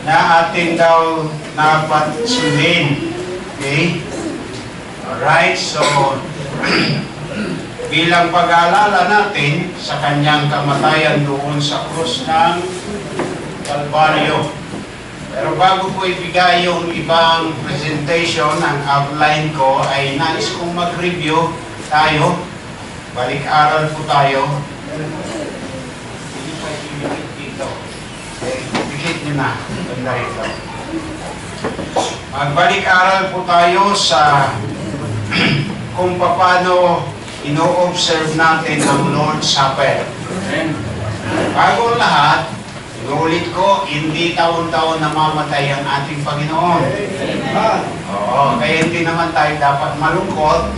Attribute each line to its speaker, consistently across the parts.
Speaker 1: na atin daw dapat sundin. Okay? Alright, so bilang pag-aalala natin sa kanyang kamatayan doon sa krus ng Kalbaryo. Pero bago ko ibigay yung ibang presentation, ang outline ko ay nais kong mag-review tayo. Balik-aral po tayo. Hindi pa ibigit dito. Ibigit nyo na. Ganda rito. Magbalik-aral po tayo sa kung paano ino-observe natin ang Lord's Supper. Bago lahat, inulit ko, hindi taon-taon namamatay ang ating Panginoon. Oo, kaya hindi naman tayo dapat malungkot.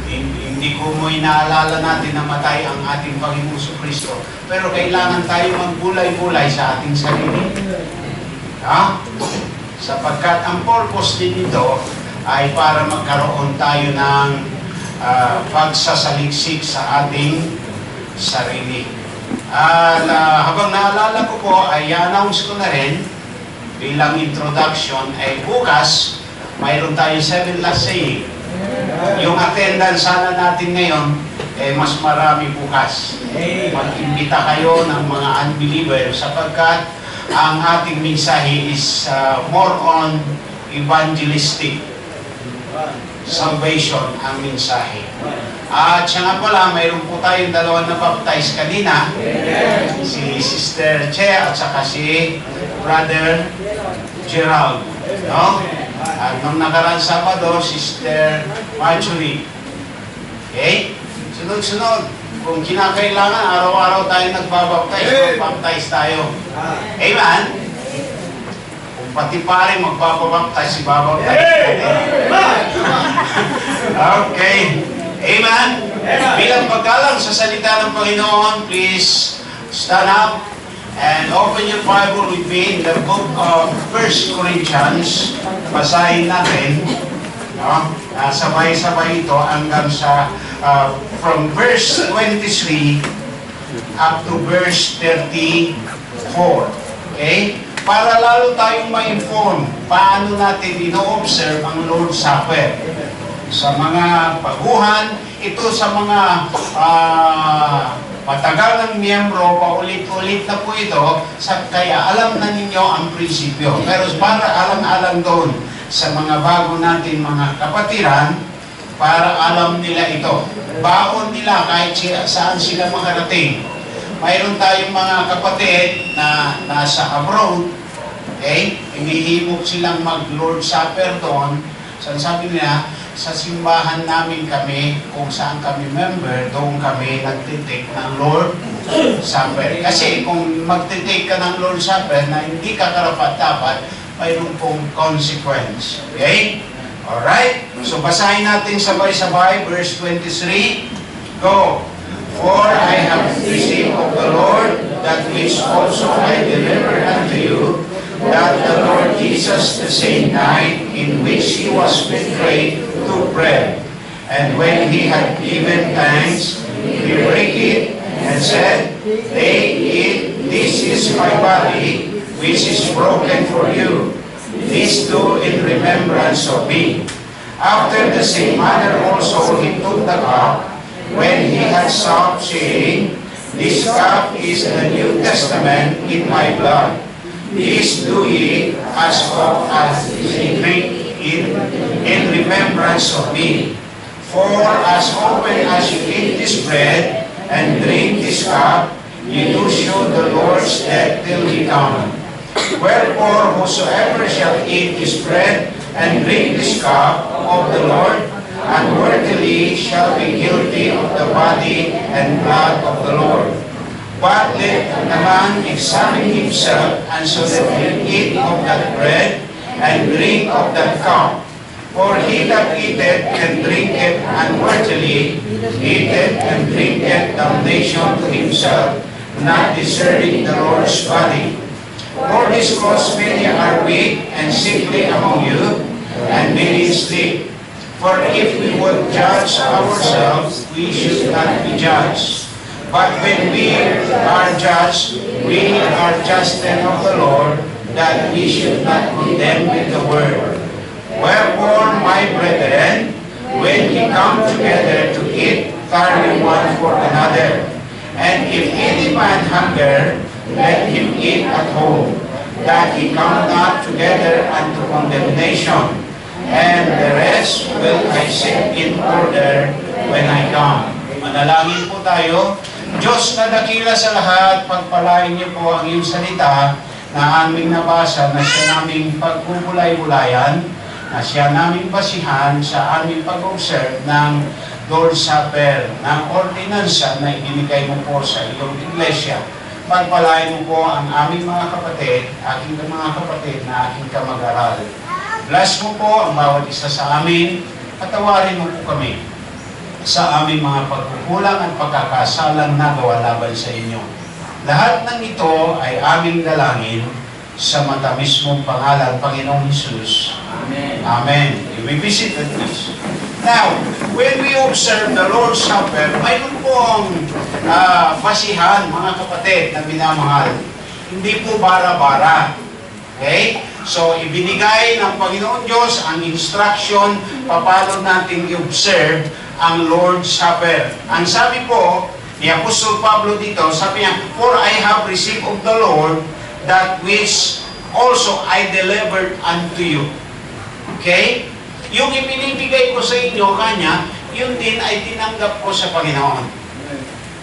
Speaker 1: Hindi ko mo inaalala natin na matay ang ating Panginoon Kristo. Pero kailangan tayo magbulay-bulay sa ating sarili. Ha? Sapagkat ang purpose din nito ay para magkaroon tayo ng pagsasaliksik sa ating sarili. Habang naalala ko po, ay announce ko na rin bilang introduction ay bukas mayroon tayong 7 last saying. Yung attendance sana natin ngayon mas marami bukas. Mag-imbita kayo ng mga unbelievers sapagkat ang ating mensahe is more on evangelistic salvation ang mensahe. At siya nga pala, mayroon po tayong dalawang na-baptize kanina. Si Sister Che at saka si Brother Gerald. No? At nung nakaraan Sabado, Sister Marjorie. Okay? Sunod-sunod. Kung kinakailangan, araw-araw tayo nagbabaptize, magbaptize tayo. Amen? Pati pare magpapabaptize, si babaptize. Okay. Amen? Bilang paggalang sa salita ng Panginoon, please stand up and open your Bible with me in the book of 1 Corinthians. Basahin natin. No? Sabay-sabay ito hanggang sa from verse 23 up to verse 34. Okay? Para lalo tayong ma-inform paano natin ino-observe ang Lord's Supper. Sa mga baguhan, ito sa mga matagal ng miyembro, paulit-ulit na po ito, kaya alam na ninyo ang prinsipyo. Pero para alam-alam doon sa mga bago natin mga kapatiran, para alam nila ito. Baon nila kahit saan sila makarating. Mayroon tayong mga kapatid na nasa abroad, okay? Hinihimok silang mag-Lord's Supper doon. Sabi nila, sa simbahan namin kami, kung saan kami member, doon kami nagtitake ng Lord's Supper. Kasi kung magtitake ka ng Lord's Supper na hindi ka karapat-dapat, mayroon pong consequence. Okay? Alright? So basahin natin sabay-sabay, verse 23. Go! For I have received of the Lord that which also I delivered unto you, that the Lord Jesus, the same night in which he was betrayed, took bread. And when he had given thanks, he brake it and said, Take it, this is my body, which is broken for you. This do in remembrance of me. After the same manner also he took the cup, when he had supped, saying, This cup is the New Testament in my blood. This do ye as oft as ye drink in remembrance of me. For as often as you eat this bread and drink this cup, ye do show the Lord's death till he come. Wherefore whosoever shall eat this bread and drink this cup of the Lord unworthily shall be guilty of the body and blood of the Lord. But let the man examine himself, and so that he eat of that bread and drink of that cup. For he that eateth and drinketh unworthily eateth and drinketh damnation to himself, not discerning the Lord's body. For this cause many are weak and sickly among you, and many sleep. For if we would judge ourselves, we should not be judged. But when we are judged, we are judged of the Lord, that we should not condemn with the word. Wherefore, my brethren, when ye come together to eat, tarry one for another. And if any man hunger, let him eat at home, that he come not together unto condemnation. And the rest will I set in order when I come. Manalangin po tayo. Diyos na dakila sa lahat, pagpalain niyo po ang iyong salita na aming nabasa, na siya naming pagpupulay-bulayan, na siya naming basihan sa aming pag-observe ng Lord's Supper, ng ordinansa na ibinigay mo po sa iyong iglesia. Pagpalain mo po ang aming mga kapatid, aking mga kapatid na aking kamag-aral. Bless mo po ang bawat isa sa amin, patawarin mo po kami sa aming mga pagkukulang at pagkakasalang nagawa laban sa inyo. Lahat ng ito ay aming dalangin sa matamis mong pangalan, Panginoong Hesus. Amen. Amen. We visit the please. Now, when we observe the Lord's Supper, mayroon pong basihan, mga kapatid na minamahal. Hindi po bara-bara. Okay? So, ibinigay ng Panginoon Diyos ang instruction paano natin i-observe ang Lord's Supper. Ang sabi po ni Apostol Pablo dito, sabi niya, "For I have received of the Lord that which also I delivered unto you." Okay? Yung ipinibigay ko sa inyo, kanya, yun din ay tinanggap ko sa Panginoon.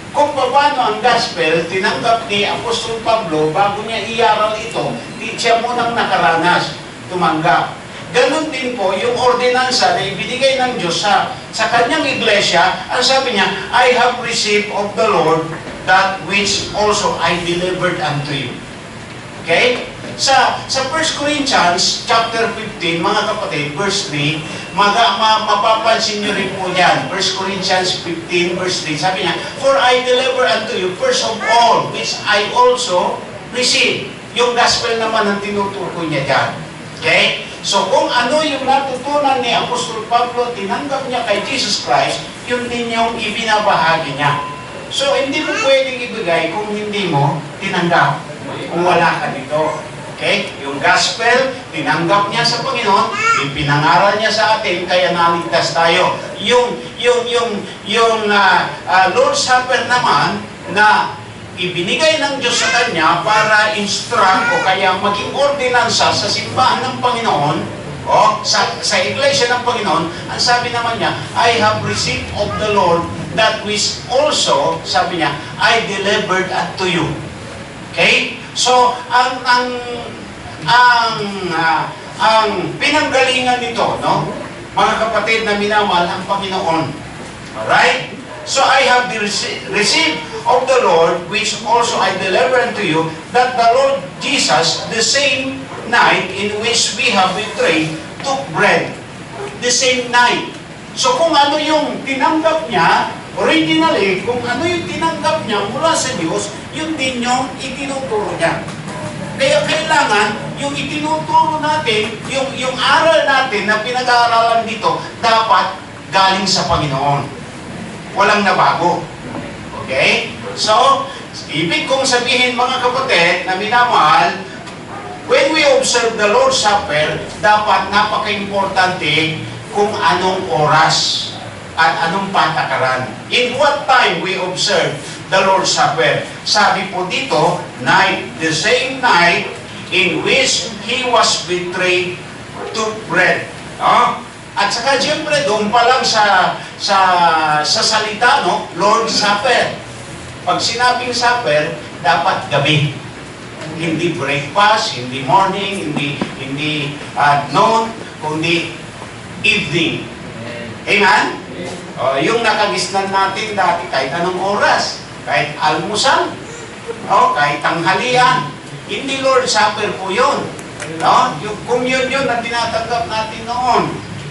Speaker 1: Kung paano ang gospel, tinanggap ni Apostol Pablo, bago niya iaral ito, di siya munang nakaranas, tumanggap. Ganon din po yung ordinansa na ibinigay ng Diyos sa kanyang iglesia. Ang sabi niya, "I have received of the Lord that which also I delivered unto you." Okay? Sa 1 Corinthians chapter 15, mga kapatid, verse 3, mapapansin nyo rin po yan. 1 Corinthians 15, verse 3, sabi niya, "For I deliver unto you first of all, which I also received." Yung gospel naman ang tinutukoy niya dyan. Okay? So kung ano yung natutunan ni Apostol Pablo, tinanggap niya kay Jesus Christ, yun din yung ibinabahagi niya. So hindi mo pwedeng ibigay kung hindi mo tinanggap, kung wala ka dito. Okay? Yung gospel, tinanggap niya sa Panginoon, ipinangaral niya sa atin, kaya naligtas tayo. Yung Lord's Supper naman, na ibinigay ng Diyos sa Kanya para instruct o kaya maging ordinansa sa simbahan ng Panginoon, o sa iglesia ng Panginoon, ang sabi naman niya, "I have received of the Lord that which also," sabi niya, "I delivered unto you." Okay? So, ang pinanggalingan nito, no? Mga kapatid na minamahal ang Panginoon. Alright? So, I have received of the Lord, which also I deliver unto you, that the Lord Jesus, the same night in which we have betrayed, took bread. The same night. So, kung ano yung tinanggap niya, originally, kung ano yung tinanggap niya mula sa Diyos, yun din yung itinuturo niya. Kaya kailangan, yung itinuturo natin, yung aral natin na pinag-aaralan dito, dapat galing sa Panginoon. Walang nabago. Okay? So, ibig kong sabihin, mga kapatid na minamahal, when we observe the Lord's Supper, dapat napaka-importante kung anong oras at anong patakaran. In what time we observe the Lord's Supper? Sabi po dito, night, the same night in which He was betrayed, took bread. No? At saka siyempre, doon pa lang sa salita, no? Lord's Supper. Pag sinabing supper, dapat gabi. Hindi breakfast, hindi morning, hindi noon, kundi evening. Amen? Yung nakagisnan natin dati kahit anong oras, kahit almusal, kahit tanghalian, hindi Lord's Supper po yun. No? Kung yun ang tinatanggap natin noon.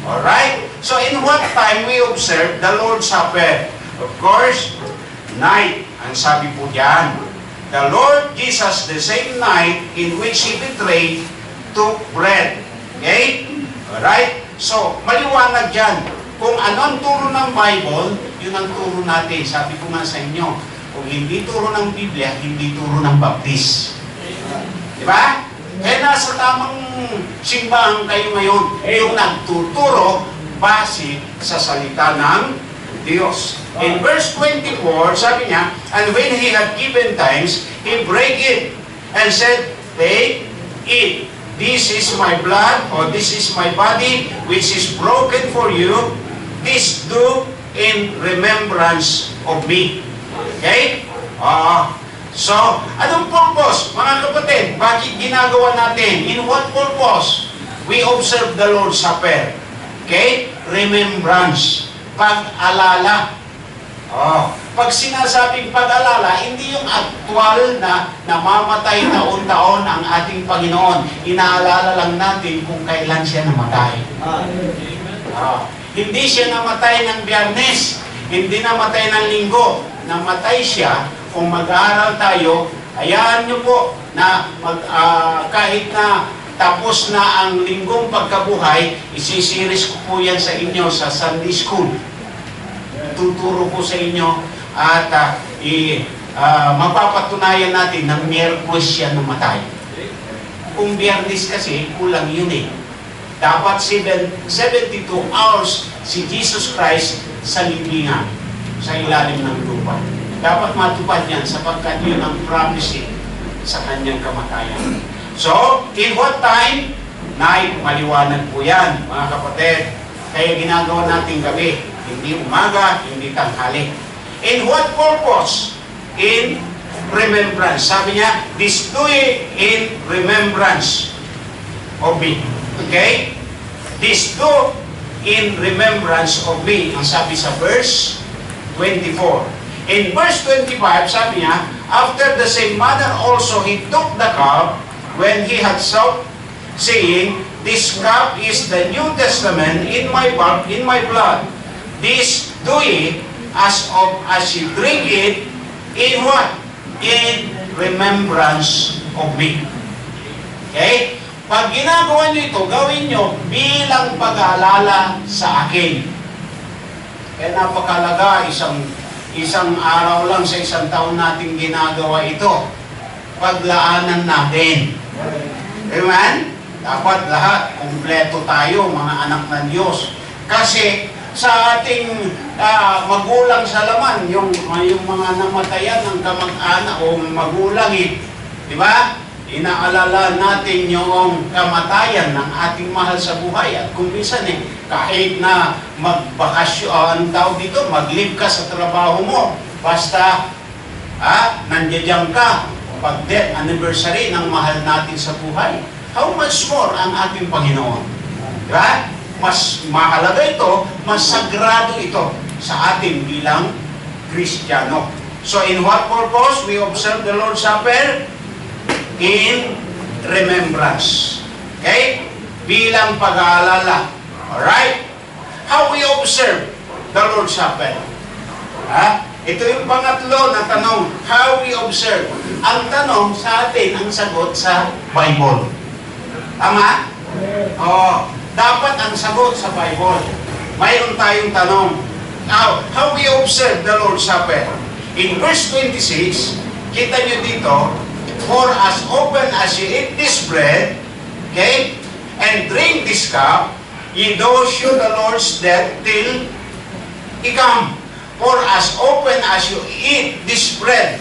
Speaker 1: Alright? So in what time we observe the Lord's Supper? Of course, night. Ang sabi po diyan, the Lord Jesus, the same night in which He betrayed, took bread. Okay? Alright? So, maliwanag dyan. Kung ano ang turo ng Bible, yun ang turo natin. Sabi ko nga sa inyo, kung hindi turo ng Biblia, hindi turo ng Baptist. Di ba? Kaya nasa tamang simbahan kayo ngayon, yung nagtuturo base sa salita ng Diyos. In verse 24, sabi niya, and when he had given thanks, he brake it and said, take, eat. This is my blood, or this is my body, which is broken for you. This do in remembrance of me. Okay? So, anong purpose, mga kapatid? Bakit ginagawa natin? In what purpose? We observe the Lord's Supper. Okay? Remembrance. Pag-alala. Pag sinasabing pag-alala, hindi yung aktual na namamatay taon-taon ang ating Panginoon. Inaalala lang natin kung kailan siya namatay. Hindi siya namatay ng Biyernes, hindi namatay ng Linggo. Namatay siya. Kung mag-aaral tayo, hayaan nyo po na kahit na tapos na ang linggong pagkabuhay, isisiris ko po yan sa inyo sa Sunday School. Tuturo ko sa inyo at mapapatunayan natin na Miyerkules siya namatay. Kung Biyernes kasi, kulang yun eh. Dapat 72 hours si Jesus Christ sa libingan, sa ilalim ng lupa. Dapat matupad yan sapagkat yun ang promise sa kanyang kamatayan. So, in what time? Night, maliwanag po yan, mga kapatid. Kaya ginagawa natin gabi. Hindi umaga, hindi tanghali. In what purpose? In remembrance. Sabi niya, this do it in remembrance of me. Okay? This do in remembrance of me. Ang sabi sa verse 24. In verse 25, sabi niya, after the same manner also he took the cup when he had supped, saying, this cup is the New Testament in my blood. This do ye as you drink it, in what? In remembrance of me. Okay? Pag ginagawa nyo ito, gawin nyo bilang pag-aalala sa akin. Kaya napakalaga, isang araw lang sa isang taon natin ginagawa ito. Paglaanan natin. Amen? Dapat lahat, kumpleto tayo, mga anak ng Diyos. Kasi sa ating magulang sa laman, yung mga namatayan ng kamag-anak o magulang di ba? Inaalala natin yung kamatayan ng ating mahal sa buhay. At kung minsan kahit na magbakasyon, mag-leave ka sa trabaho mo, basta nandiyan ka, pag death anniversary ng mahal natin sa buhay. How much more ang ating Panginoon? Diba? Mas mahalaga ito, mas sagrado ito sa atin bilang Kristiyano. So in what purpose we observe the Lord's Supper? In remembrance. Okay? Bilang pag-aalala. Alright? How we observe the Lord's Supper? Ito yung pangatlo na tanong. How we observe? Ang tanong sa atin, ang sagot sa Bible. Tama? Dapat ang sagot sa Bible. Mayroon tayong tanong. How we observe the Lord's Supper? In verse 26, kita nyo dito, for as often as you eat this bread, okay, and drink this cup, ye do show the Lord's death till He come. For as often as you eat this bread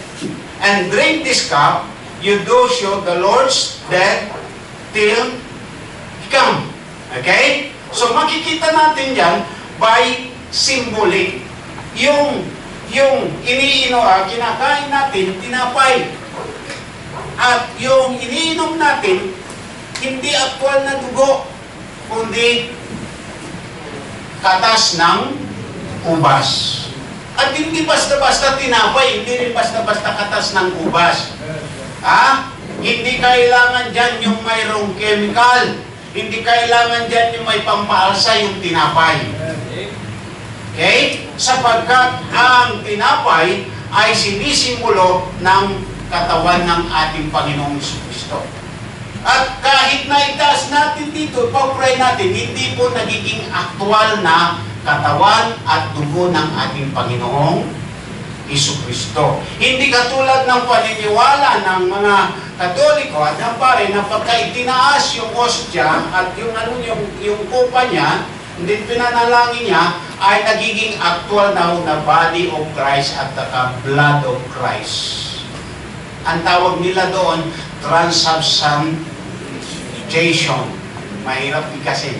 Speaker 1: and drink this cup, you do show the Lord's death till He come. Okay? So makikita natin yan by symbolic. Yung kinakain natin, tinapay. At yung iniinom natin, hindi aktwal na dugo, kundi katas ng ubas. At hindi basta-basta tinapay, hindi rin basta-basta katas ng ubas. Hindi kailangan dyan yung mayroong chemical. Hindi kailangan dyan yung may pampaalsa yung tinapay. Okay? Sapagkat ang tinapay ay sinisimbolo ng katawan ng ating Panginoong Kristo. At kahit na itaas natin dito, pag-pray natin, hindi po nagiging aktwal na katawan at dugo ng ating Panginoong Jesucristo. Hindi katulad ng paniniwala ng mga Katoliko at ng pare na pagka itinaas yung ostya at yung kupa niya, hindi pinanalangin niya, ay nagiging actual na body of Christ at the blood of Christ. Ang tawag nila doon, transubstantiation. Mahirap ikasin.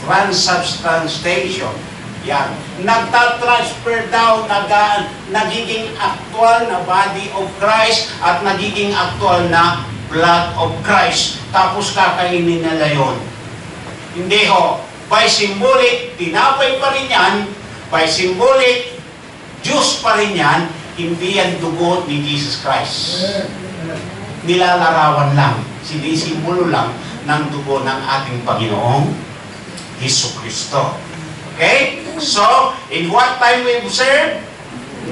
Speaker 1: Transubstantiation. Yan. Nagtatransfer daw, nagiging actual na body of Christ at nagiging actual na blood of Christ. Tapos kakainin nila yun. Hindi ho. By symbolic, tinapay pa rin yan. By symbolic, Diyos pa rin yan. Hindi yan dugo ni Jesus Christ. Nilalarawan lang. Sinisimbolo lang ng dugo ng ating Panginoong Jesucristo. Okay? So, in what time we observe?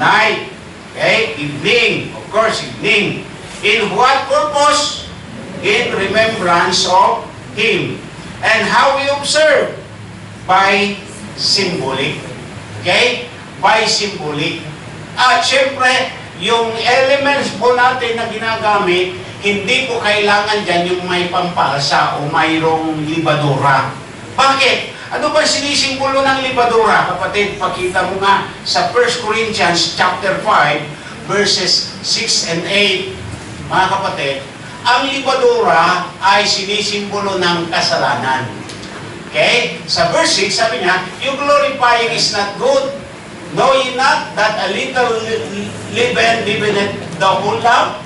Speaker 1: Night. Okay? Evening. Of course, evening. In what purpose? In remembrance of Him. And how we observe? By symbolic. Okay? By symbolic. At syempre, yung elements po natin na ginagamit, hindi po kailangan dyan yung may pampalsa o mayroong libadura. Bakit? Ano ba sinisimbolo ng libadura? Kapatid, pakita mo nga sa 1 Corinthians chapter 5, verses 6 and 8. Mga kapatid, ang libadura ay sinisimbolo ng kasalanan. Okay? Sa verse 6, sabi niya, "Your glorifying is not good. Know ye not that a little leaven leaveneth the whole lump?"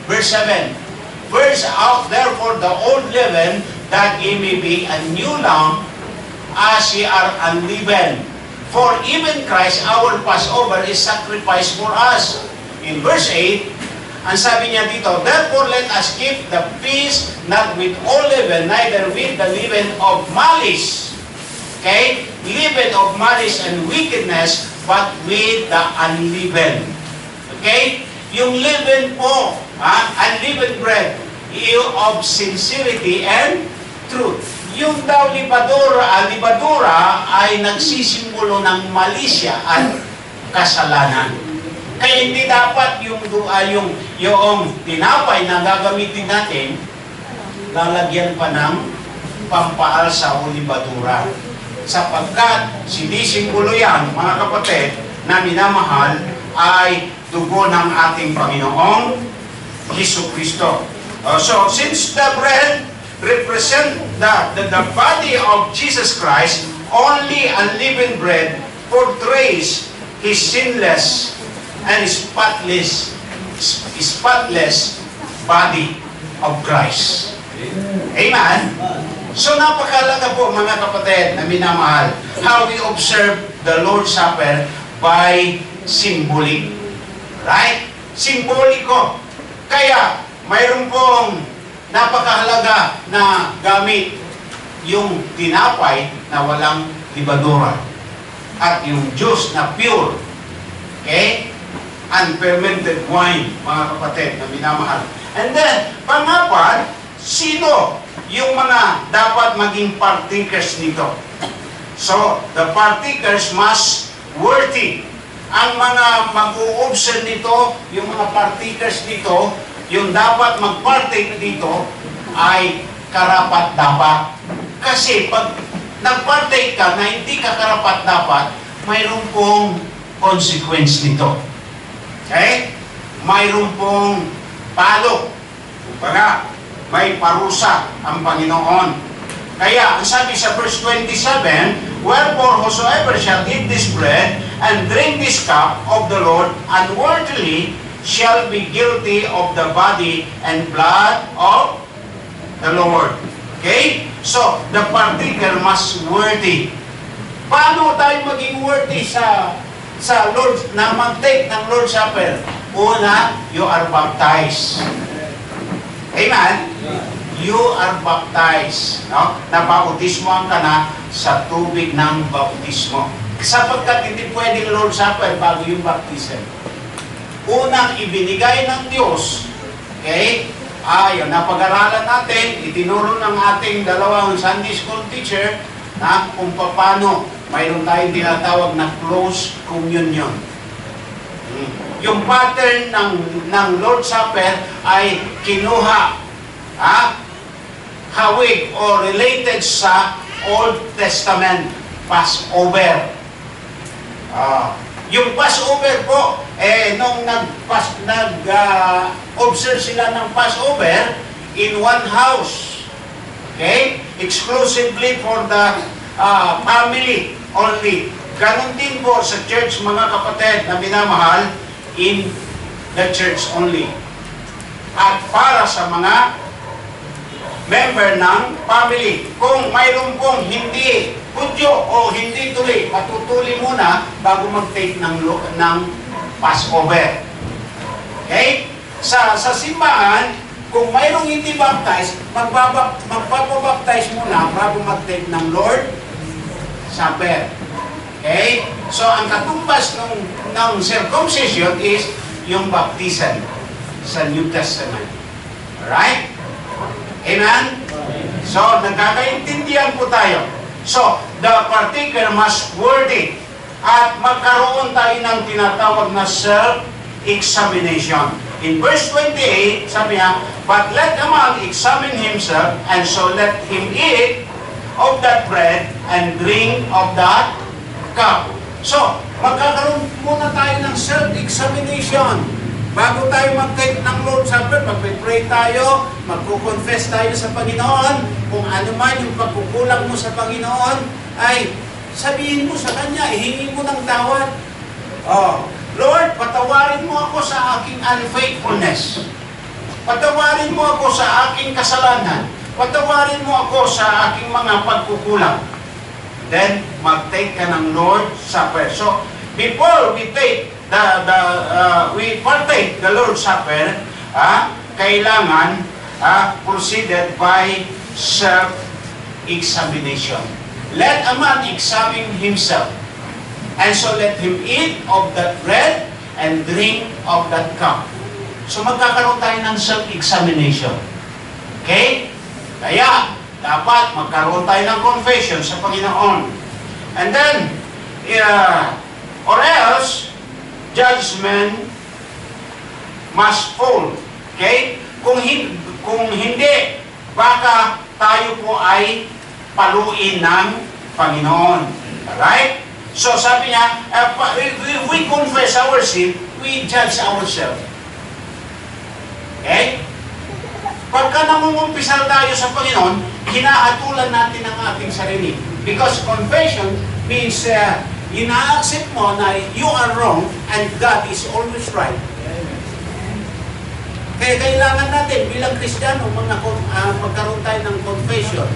Speaker 1: Verse 7, "First out therefore the old leaven, that ye may be a new lump, as ye are unleavened. For even Christ, our Passover, is sacrificed for us." In verse 8, ang sabi niya dito, "Therefore let us keep the feast not with all leaven, neither with the leaven of malice." Okay? Leaven of malice and wickedness, but with the unleavened. Okay? Yung leaven po, unleavened bread, of sincerity and truth. Yung daw libadura ay nagsisimbolo ng malisya at kasalanan. Kaya hindi dapat yung tinapay na gagamitin natin, lalagyan pa ng pampaalsa o libadura. Sapagkat sinisimbolo yan, mga kapatid, na minamahal ay dugo ng ating Panginoong Jesucristo. So, since the bread represent the body of Jesus Christ, only unleavened bread portrays His sinless and spotless body of Christ. Amen? So napakalaga po mga kapatid na minamahal, how we observe the Lord's Supper by symbolic. Right? Simboliko. Kaya, mayroon pong napakahalaga na gamit yung tinapay na walang libadura at yung juice na pure. Okay? Unfermented wine, mga kapatid na minamahal. And then, pangapat, sino yung mga dapat maging partakers nito? So, the partakers must worthy. Ang mga mag-u-observe nito, yung mga partakers nito, yung dapat mag-partake dito ay karapat-dapat. Kasi pag nag-partake ka na hindi ka karapat-dapat, mayroon pong consequence nito. Okay? Mayroon pong palo. Kumbaga, may parusa ang Panginoon. Kaya, ang sabi sa verse 27, "Wherefore whosoever shall eat this bread and drink this cup of the Lord unworthily shall be guilty of the body and blood of the Lord." Okay? So, the partaker must worthy. Paano tayo maging worthy sa Lord, na mag-take ng Lord's Supper? Una, you are baptized. Amen? You are baptized. No? Nabautismoan ka na sa tubig ng bautismo. Sapagkat hindi pwedeng Lord's Supper bago yung baptism. Unang ibinigay ng Diyos, okay, yung napag-aralan natin, itinuro ng ating dalawang Sunday School teacher na kung paano mayroon tayong tinatawag na close communion. yung pattern ng Lord's Supper ay kinuha, hawig o related sa Old Testament Passover. Yung Passover po, nung nag-observe sila ng Passover in one house, okay? Exclusively for the family only. Ganon din po sa church, mga kapatid na minamahal, in the church only. At para sa mga member ng family, kung mayroon pong hindi Hudyo o hindi tuli, patutuli muna bago mag-take ng Passover. Okay? Sa simbahan, kung mayroong hindi baptize, magpapabaptize muna bago mag-take ng Lord Supper. Okay? So, ang katumbas ng circumcision is yung baptism sa New Testament. Alright? Amen? So, nagkakaintindihan po tayo. So, the partaker must worthy at magkaroon tayo ng tinatawag na self-examination. In verse 28, sabi niya, but let a man examine himself, and so let him eat of that bread and drink of that cup. So, magkakaroon muna tayo ng self-examination. Bago tayo mag-take ng Lord's Supper, mag-pray tayo, magkukonfess tayo sa Panginoon, kung ano man yung pagkukulang mo sa Panginoon, ay sabihin mo sa Kanya, ihingi mo ng tawad. Lord, patawarin mo ako sa aking unfaithfulness. Patawarin mo ako sa aking kasalanan. Patawarin mo ako sa aking mga pagkukulang. Then, mag-take ka ng Lord's Supper. So, before we take we partake the Lord's Supper, kailangan proceeded by self-examination. Let a man examine himself, and so let him eat of that bread and drink of that cup. So magkakaroon tayo ng self-examination. Okay? Kaya, dapat magkaroon tayo ng confession sa Panginoon. And then, or else, judgment must fall. Okay? Kung hindi, baka tayo po ay paluin ng Panginoon. Alright? So sabi niya, if we confess our sin, we judge ourselves. Okay? Pagka nangungumpisal tayo sa Panginoon, hinahatulan natin ang ating sarili. Because confession means ina-accept mo na you are wrong and God is always right. Kaya kailangan natin bilang Kristiyano magkaroon tayo ng confession.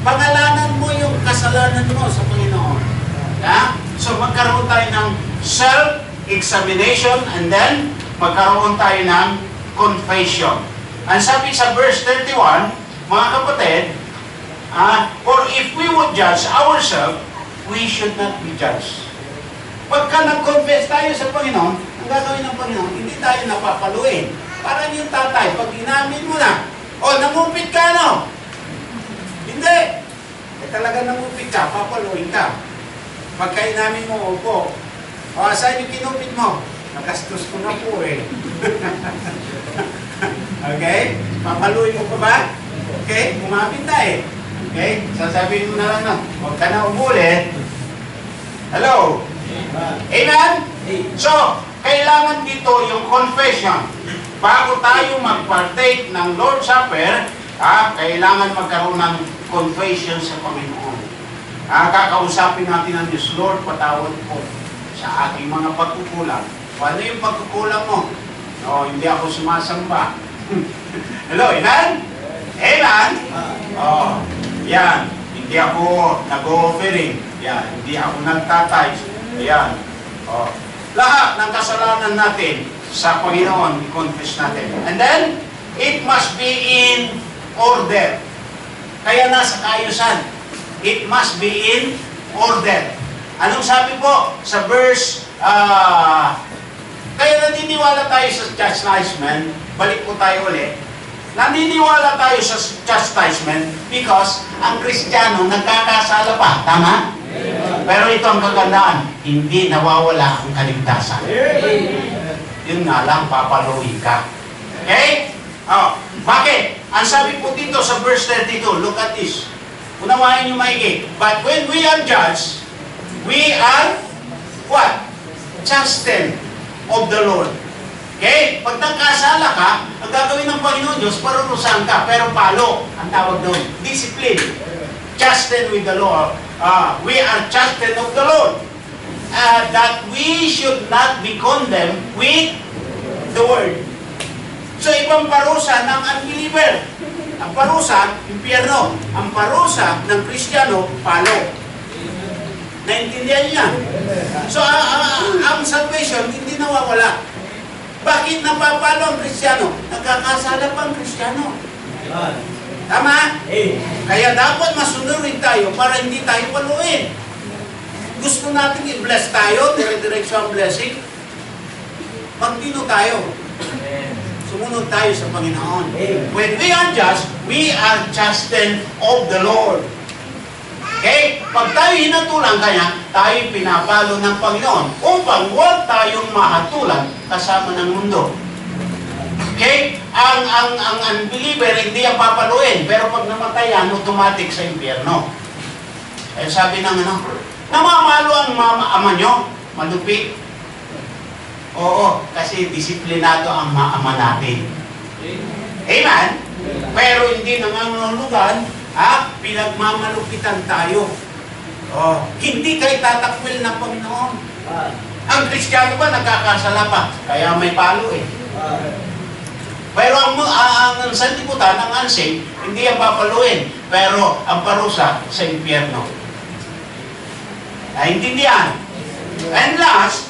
Speaker 1: Pangalanan mo yung kasalanan mo sa Panginoon. So magkaroon tayo ng self-examination and then magkaroon tayo ng confession. Ang sabi sa verse 31, mga kapatid, for if we would judge ourselves, we should not be judged. Pagka nag-confess tayo sa Panginoon, ang gagawin ng Panginoon, hindi tayo napapaluin. Parang yung tatay, pag inamin mo na, nangupit ka, no? Hindi. Talaga nangupit ka, papaluin ka. Pagka inamin mo, opo. Saan yung kinupit mo? Nagastos ko na po eh. Okay? Papaluin mo pa ba? Okay? Umapit na eh. Okay? Sasabihin mo na lang, huwag ka na umulit. Hello? Amen? So, kailangan dito yung confession. Bago tayo mag-partake ng Lord's Supper, kailangan magkaroon ng confession sa Panginoon. Kakausapin natin ang Diyos, Lord, patawad po sa aking mga pagkukulang. Ano yung pagkukulang mo? No, hindi ako sumasamba. Hello? Amen? Amen? Yan, hindi ako nag-offering. Yan, hindi ako nagtatize. Yan. Lahat ng kasalanan natin sa Panginoon, i-confess natin. And then, it must be in order. Kaya nasa kaayusan. It must be in order. Anong sabi po sa verse, kaya naniniwala tayo sa chastisement, balik po tayo ulit. Naniniwala tayo sa chastisement because ang Kristiyano nagkakasala pa. Tama? Pero ito ang kagandaan, hindi nawawala ang kaligtasan. yun nga lang, papaluin ka. Okay? Oh, bakit? Ang sabi po dito sa verse 32, look at this. Unawain nyo maigi. But when we are judged, we are what? Chastened of the Lord. Okay? Pag nagkasala ka, ang gagawin ng Panginoon Diyos, parurusahan ka, pero palo, ang tawag doon. Discipline. Chastened with the Lord. We are chastened of the Lord. That we should not be condemned with the word. So, ibang parusa ng unbeliever. Ang parusa, impyerno. Ang parusa ng Kristiyano, palo. Naintindihan niya? So, ang salvation, hindi nawawala. Bakit napapalo ang Kristiyano? Nagkakasala pa ang Kristiyano. Tama? Kaya dapat masunurin tayo para hindi tayo paluin. Gusto natin i-bless tayo, dire-diretso ang blessing. Magdino tayo. Sumunod tayo sa Panginoon. When we are just, we are chastened of the Lord. Okay? Pag tayo hinatulan kanya, tayo pinapalo ng Panginoon upang huwag tayong mahatulan kasama ng mundo. Okay? Ang unbeliever hindi ang papaluin, pero pag namatay yan, automatic sa impyerno. Kaya sabi ng namamalo ang ama nyo, malupit. Oo, kasi disiplinado ang ama natin. Amen? Pero hindi nangangulugan, pinagmamalupitan tayo. Hindi kayo tatakwil ng Panginoon. Ang Kristiyano ba nagkakasala pa? Kaya may palo eh. Pero ang sanlibutan, ang unsaved, hindi ang papaluin. Pero ang parusa sa impyerno. Naintindihan? And last,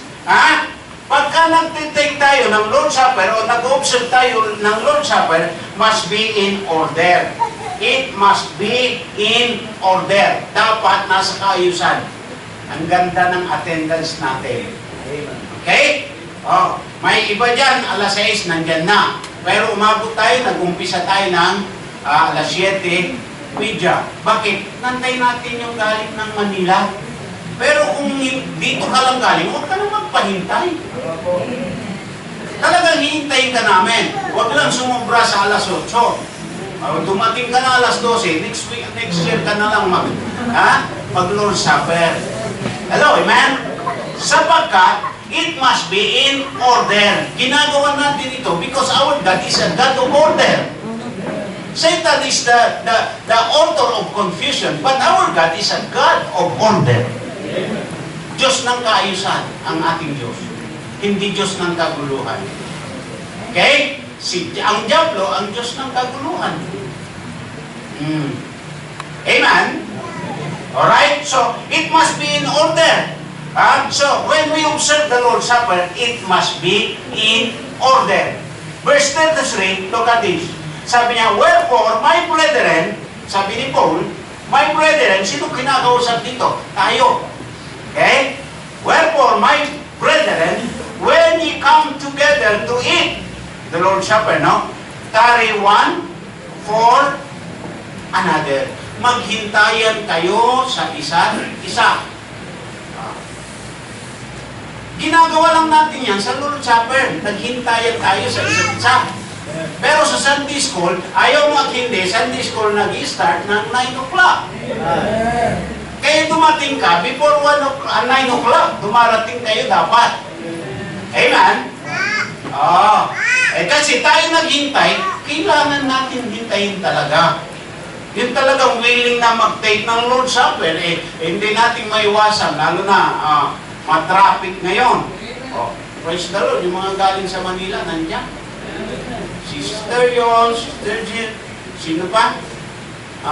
Speaker 1: pagka nag-take tayo ng Lord's Supper o nag-observe tayo ng Lord's Supper, must be in order. It must be in order. Dapat nasa kaayusan. Ang ganda ng attendance natin. Okay? May iba dyan, alas 6, nandyan na. Pero umabot tayo, nag-umpisa tayo ng alas 7, pidya. Bakit? Nantay natin yung galing ng Manila. Pero kung dito ka lang galing, huwag ka na magpahintay. Talagang hihintayin ka namin. Huwag lang sumubra sa alas 8. Dumating ka na alas 12, next year ka na lang mag-Lord's Supper. Hello, amen? Sapagkat, it must be in order. Ginagawa natin ito because our God is a God of order. Satan is the author of confusion, but our God is a God of order. Diyos ng kaayusan ang ating Diyos. Hindi Diyos ng kaguluhan. Okay? Ang Diablo, ang Diyos ng kaguluhan. Amen? Alright? So, it must be in order. So, when we observe the Lord's Supper, it must be in order. Verse 33, look at this. Sabi niya, wherefore, my brethren, sabi ni Paul, my brethren, sino kinakausap dito? Tayo. Okay? Wherefore, my brethren, when ye come together to eat the Lord's Supper, tarry one for another. Maghintayan kayo sa isa't isa. Ginagawa lang natin yan sa Lord's Supper. Naghintayan tayo sa isa't isa. Pero sa Sunday School, ayaw maghindi. Sunday School nag-start ng 9 o'clock. Kaya dumating ka, before 9 o'clock, dumarating kayo dapat. Amen? Kasi tayo naghintay, kailangan natin hintayin talaga. Yung talagang willing na mag-take ng Lord's Supper, hindi natin maiwasan, lalo na ma-traffic ngayon. Praise the Lord, yung mga galing sa Manila, nandiyan. Sister Yon, Sister Jill, sino pa?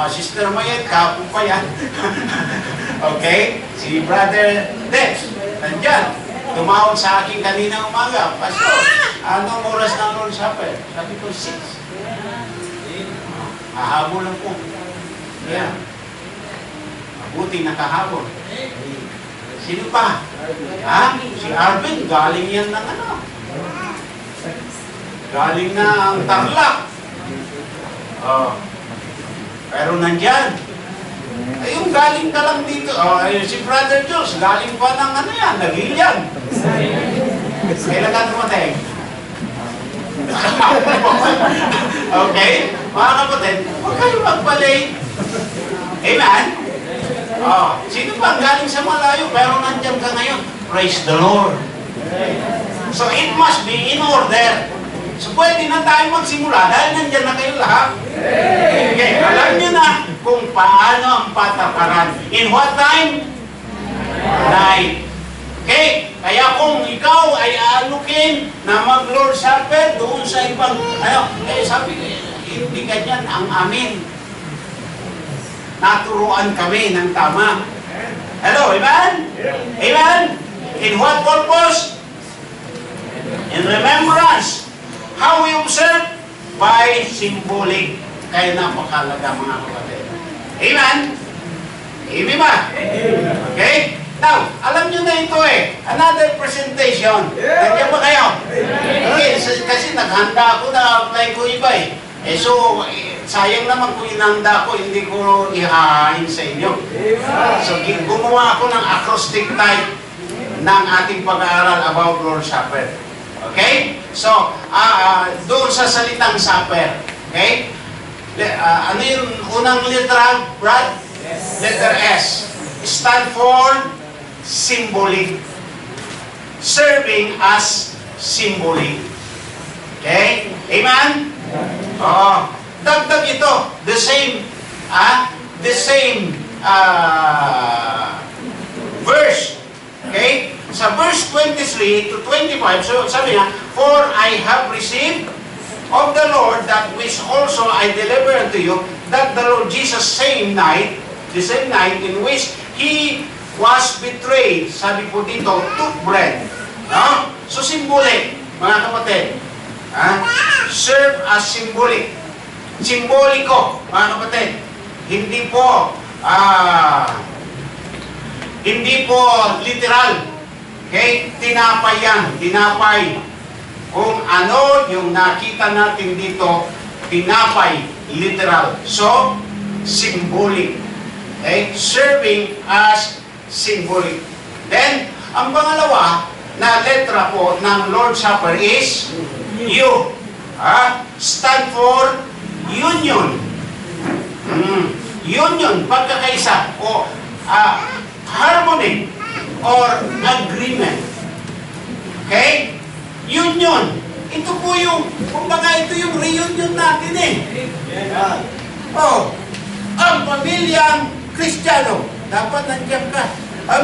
Speaker 1: Sister Mayet, kapo pa yan. Okay? Si Brother Dex, nandyan. Tumawag sa akin kanina umaga, Pastor, anong oras ng Lord's Supper? Sabi ko, 6. Hahabol lang po. Yeah. Mabuti nakahabol. Sino pa? Si Arvin, galing yan ng galing na ang Tarlac. Pero nandyan. Yung galing ka lang dito. Si Brother Jules, galing pa ng yan, Nagilian. Kailan ka dumating? Okay? Mga kapatid, huwag kayong magpa-late. Amen? Oh, sino ba galing sa malayo pero nandiyan ka ngayon? Praise the Lord. So it must be in order. So pwede na tayo magsimula dahil nandiyan na kayo lahat. Okay, alam nyo na kung paano ang patakaran. In what time? Night. Okay? Kaya kung ikaw ay aalukin na mag-Lord Supper doon sa ibang, sabi ko, hindi ganyan ang amin. Naturuan kami ng tama. Hello, amen? Amen? In what purpose? In remembrance. How we observe? By symbolic. Kaya napakalaga mga kapatid. Amen? Amen ba? Okay? Now, alam nyo na ito another presentation. Nandiyan ba kayo? Okay, kasi naghanda ako na apply ko iba so, sayang naman kung inanda ko, hindi ko ihahain sa inyo. So, gumawa ako ng acrostic type ng ating pag-aaral about Lord Supper. Okay? So, doon sa salitang supper. Okay? Ano yung unang literal, Brad? Letter S. Stand for symbolic. Serving as symbolic. Okay? Amen? Dagdag ito, the same verse. Okay? Sa verse 23 to 25, so sabi niya, for I have received of the Lord that which also I deliver unto you, that the Lord Jesus the same night in which He was betrayed, sabi po dito, took bread. No? So symbolic, mga kapatid. Serve as symbolic. Simboliko, mga kapatid. Hindi po literal. Okay? Tinapay yan. Tinapay. Kung ano yung nakita natin dito, tinapay. Literal. So, symbolic. Okay? Serving as symbolic. Then, ang pangalawa na letra po ng Lord's Supper is U. Stand for union. Union, pagkakaisa o harmony or agreement. Okay? Union. Ito po yung, kumbaga ito yung reunion natin ang pamilyang Kristiyano, dapat nandiyan ka.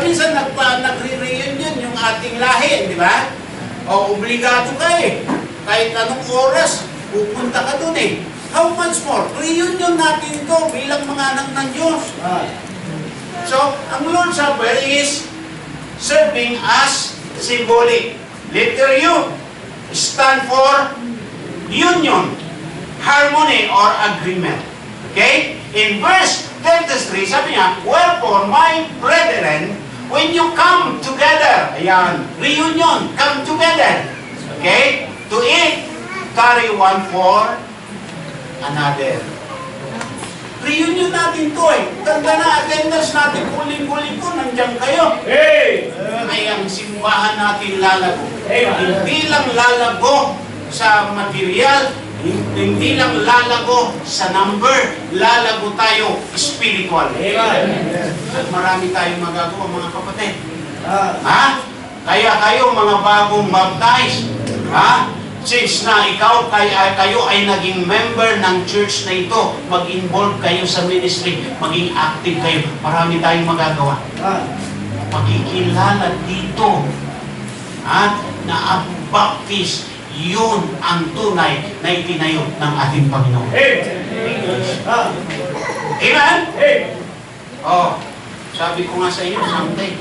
Speaker 1: Minsan nagre-reunion yung ating lahi, di ba? Obligado ka kahit anong oras, pupunta ka dun How much more? Reunion natin ito bilang mga anak ng Diyos. So, ang Lord's Supper is serving as symbolic. Letter U, stand for union, harmony, or agreement. Okay? In verse 33, sabi niya, wherefore, my brethren, when you come together, ayan, reunion, come together, okay, to eat, carry one for another. Reunion natin to Ganda na attendance natin, kuling-kuling ko, nandiyan kayo. Ay, ang simbahan natin lalago. Hindi lang lalago sa material, hindi lang lalago sa number, lalago tayo spiritual. At marami tayong magagawa, mga kapatid. Kaya kayo, mga bagong baptize, since na kayo ay naging member ng church na ito, mag-involve kayo sa ministry, maging active kayo, marami tayong magagawa. Pagkikilala dito na ang baptist, yun ang tunay na itinayo ng ating Panginoon. Amen? Sabi ko nga sa inyo, someday,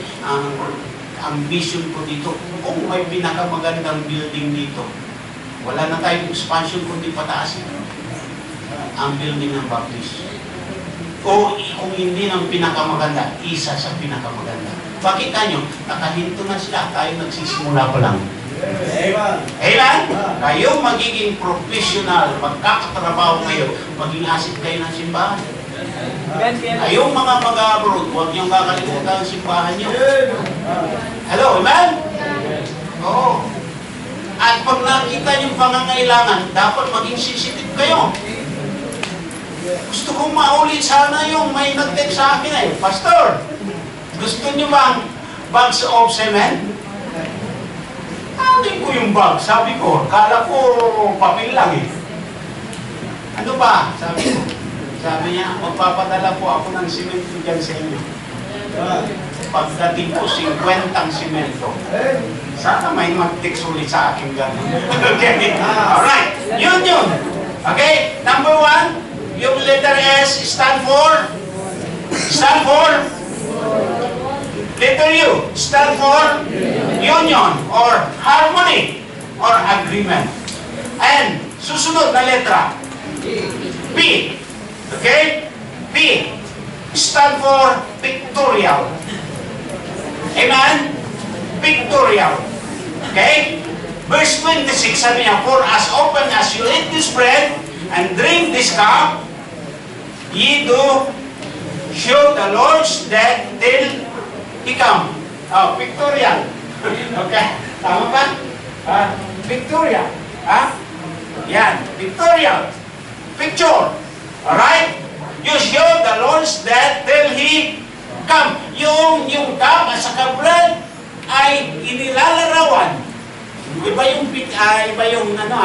Speaker 1: ang vision ko dito, kung may pinakamagandang building dito, wala na tayong expansion kundi pataasin ang building ng Baptist. O kung hindi ng pinakamaganda, isa sa pinakamaganda. Pakita nyo, nakahinto na sila, tayo nagsisimula pa lang. Amen? Kayo magiging professional, magkakatrabaho kayo, maging asset kayo ng simbahan. Kayong mga mag-abroad, huwag niyong kakalimutan ang simbahan niyo. Hello, amen? Oo. At pag nakita yung pangangailangan, dapat maging sensitive kayo. Gusto kong maulit sana yung may nag-text sa akin Pastor, gusto niyo bang bags of cement? Anin ko yung bag. Sabi ko, kala ko papel lang Ano ba? Sabi ko. Sabi niya, magpapadala po ako ng simento dyan sa inyo. Pagdating ko, 50 simento. Sana may mag-text ulit sa akin gano'n. Okay? Alright. Yun. Okay? Number 1, yung letter S stand for letter U stand for union or harmony or agreement. And susunod na letra P. Okay? P stand for pictorial. Amen? Pictorial. Okay? Verse 26 sabi niya, for as often as you eat this bread and drink this cup, ye do show the Lord's death till He come. Oh, pictorial. Okay? Tama ba? Pictorial. Yan. Pictorial. Picture. Alright? You show the Lord's death till He come. Yung cup at saka bread ay inilalarawan. Iba yung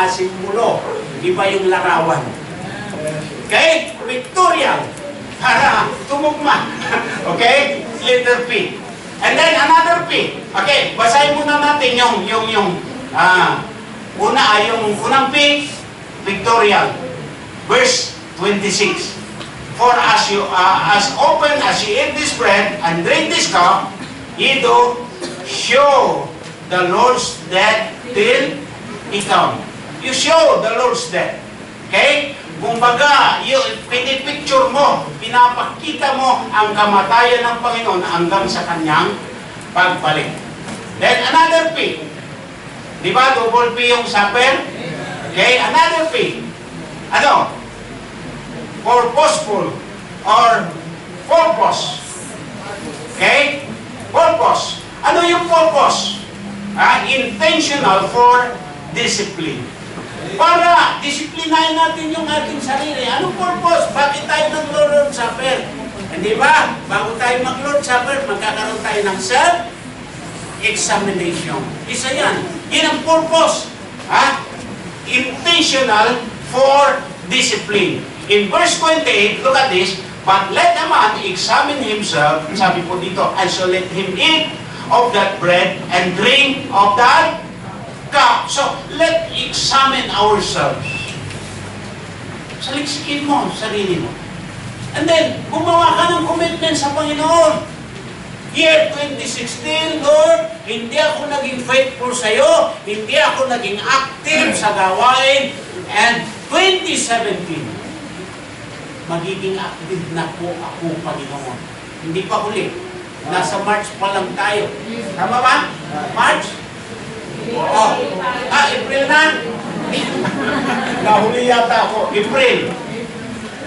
Speaker 1: simbolo. Iba yung larawan. Okay? Pictorial. Para tumugma. Okay? Letter P. And then another P. Okay, basahin muna natin yung unang P, pictorial. Verse 26. For as often as you eat this bread and drink this cup, ye do show the Lord's death till He come. You show the Lord's death. Okay? Kumbaga, pinipicture mo, pinapakita mo ang kamatayan ng Panginoon hanggang sa kanyang pagbalik. Then another P. Di ba? Double P yung supper? Okay? Another P. Ano? Purposeful or purpose. Okay? Purpose. Ano yung purpose? Intentional for discipline. Para disiplinahin natin yung ating sarili. Anong purpose? Bakit tayo nag-Lord Supper? Hindi ba? Bago tayo mag-Lord Supper, magkakaroon tayo ng self-examination. Isa yan. Yan ang purpose. Intentional for discipline. In verse 28, look at this. But let a man examine himself. Sabi po dito, and so let him eat of that bread and drink of that cup. So, let's examine ourselves. Saliksikin mo, sarili mo. And then, gumawa ka ng commitment sa Panginoon. Year 2016, Lord, hindi ako naging faithful sa iyo, hindi ako naging active sa gawain, and 2017, magiging active na po ako, Panginoon. Hindi pa huli. Nasa March pa lang tayo. Tama ba? March? April na. Nahuli yata ako. April.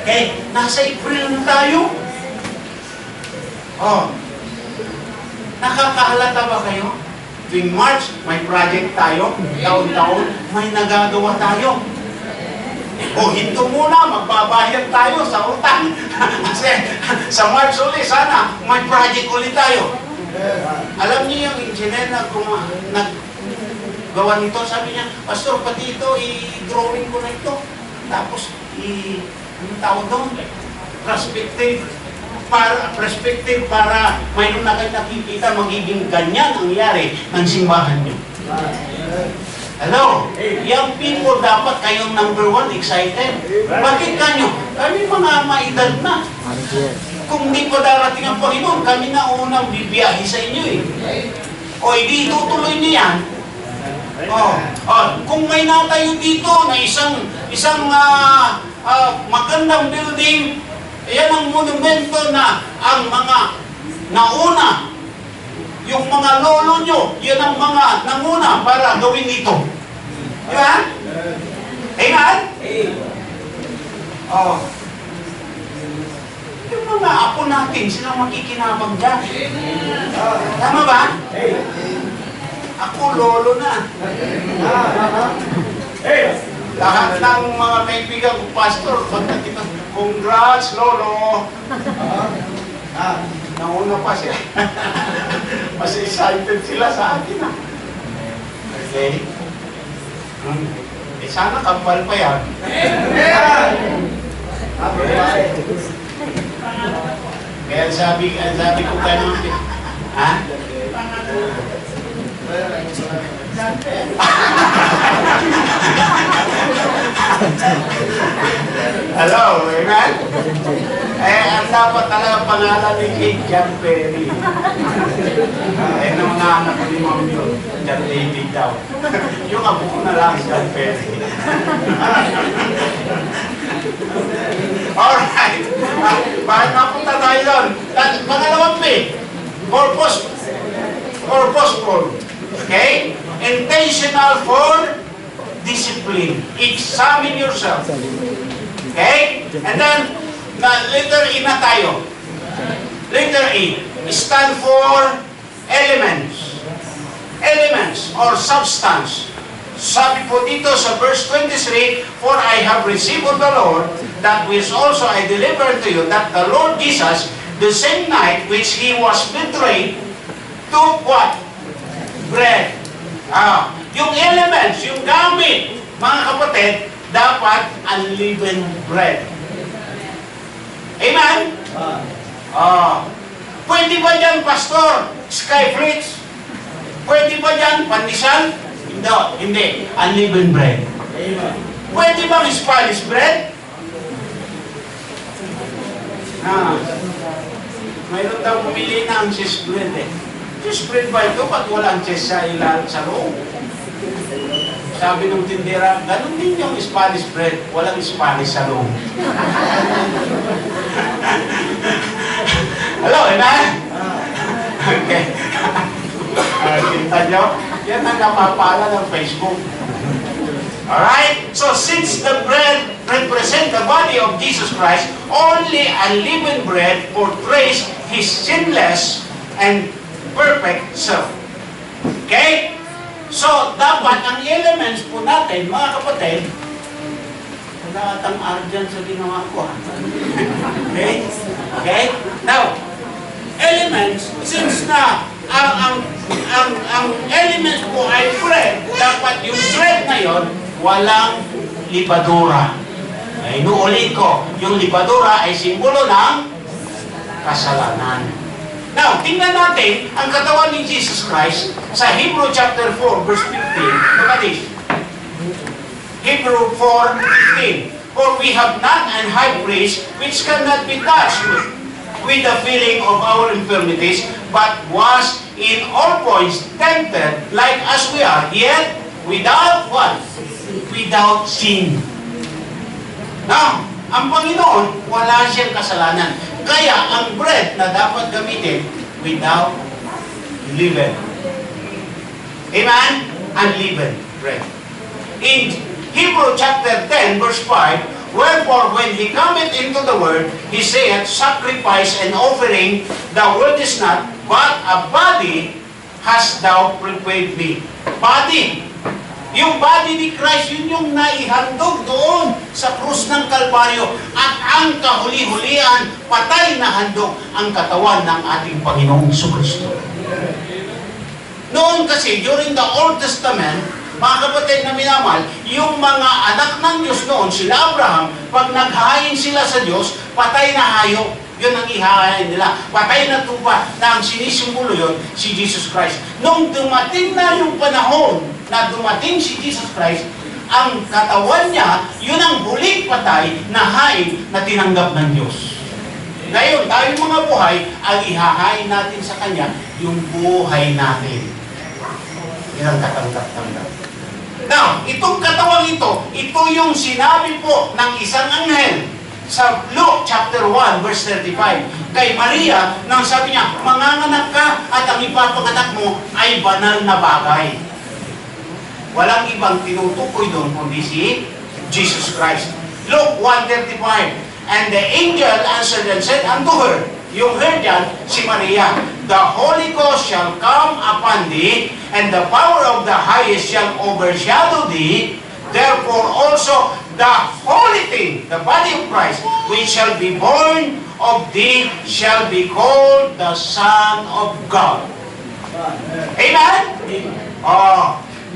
Speaker 1: Okay? Nasa April na tayo. Nakakahalata ba kayo? Tuwing March, may project tayo. Taon-taon, may nagagawa tayo. Hinto muna, magbabayad tayo sa utang. Kasi sa March ulit, sana may project ulit tayo. Alam niyo yung engineer na gawa nito, sabi niya, Pastor, pati ito, i-drawing ko na ito. Tapos, anong tawag doon? Perspective para mayroon na kayo nakikita magiging ganyan ang nangyari ng simbahan niyo. Hello? Young people, dapat kayong number 1, excited. Bakit kanyo? Kami mga maedad na. Kung di pa darating ang Panginoon, kami na unang bibiyahe sa inyo hindi tutuloy niyo yan. Kung may natayo dito na isang magandang building, yan ang monumento na ang mga nauna, yung mga lolo nyo, yan ang mga nanguna para gawin ito. Di ba? Amen? Yung mga apo natin, sila makikinabang dyan. Tama ba? Ako, lolo na. Lahat ng mga kaibigan ko, pastor, congrats, lolo. Nauna pa siya. Mas excited sila sa akin. Okay? Sana kapal pa yan. Kaya sabi ko kayo, ha? Hello, amen? Ang dapat talaga pangalan ni King John Perry. Nung mga anak ko ni Ma'am yun, John David daw. Yung apo ko na lang, John Perry. Alright. Bakit mapunta tayo doon? Pangalawang P. Purposeful. Okay? Intentional for discipline. Examine yourself. Okay? And then, letter E na tayo. Letter E. Stand for elements. Elements or substance. Sabi po dito sa verse 23, "For I have received of the Lord that which also I delivered to you, that the Lord Jesus, the same night which He was betrayed, took" what? Bread. Yung elements, yung gamit, mga kapatid, dapat unleavened bread. Amen? Pwede ba dyan, Pastor? Skyflakes? Pwede ba dyan, pandesal? Hindi. Unleavened bread. Pwede bang Spanish bread? Mayroon daw pumili na ang cheese bread eh. Cheese bread ba ito? Pag walang cheese sa loob? Sabi ng tindera, ganun din yung Spanish bread. Walang Spanish sa loob. Hello, amen? Okay. Kita nyo? Yan ang napapala ng Facebook. Alright? So, since the bread represents the body of Jesus Christ, only unleavened bread portrays His sinless and perfect self. Okay? So, dapat ang elements po natin, mga kapatid, wala atang arjan sa ginawa ko. Okay? Okay? Now, elements, since na ang elements po ay bread, dapat yung bread na yon walang libadura. Ay, inuulit ko, yung libadura ay simbolo ng kasalanan. Now, tingnan natin ang katawan ni Jesus Christ sa Hebrew chapter 4, verse 15. Look at this. Hebrew 4:15. "For we have not an high priest which cannot be touched with the feeling of our infirmities, but was in all points tempted like as we are, yet without what? Without sin." Now, ang Panginoon, wala siyang kasalanan. Kaya, ang bread na dapat gamitin, without leaven. Amen? Unleavened bread. In Hebrew chapter 10, verse 5, "Wherefore, when He cometh into the world, He saith, Sacrifice and offering thou wouldest not, but a body hast thou prepared me." Body. Yung body ni Christ, yun yung naihandog doon sa krus ng Kalbaryo. At ang kahuli-hulian, patay na handog ang katawan ng ating Panginoong Jesucristo. Noon kasi, during the Old Testament, mga kapatid na minamahal, yung mga anak ng Diyos noon, sila Abraham, pag naghahain sila sa Diyos, patay na hayop. Yun ang ihahain nila. Patay na tupa na ang sinisimbolo yun, si Jesus Christ. Nung dumating na yung panahon na dumating si Jesus Christ, ang katawan niya, yun ang huling patay na hain na tinanggap ng Diyos. Ngayon, tayo mga buhay, ang ihahain natin sa Kanya, yung buhay natin. Yan ang katanggap-tanggap. Now, itong katawang ito yung sinabi po ng isang anghel sa Luke chapter 1, verse 35. Kay Maria, nang sabi niya, manganganak ka at ang ipapanganak mo ay banal na bagay. Walang ibang tinutukoy doon kundi si Jesus Christ. Luke 1:35. "And the angel answered and said unto her, Yung her dyan, si Maria. The Holy Ghost shall come upon thee, and the power of the highest shall overshadow thee. Therefore also the holy thing, the body of Christ, which shall be born of thee, shall be called the Son of God. Amen?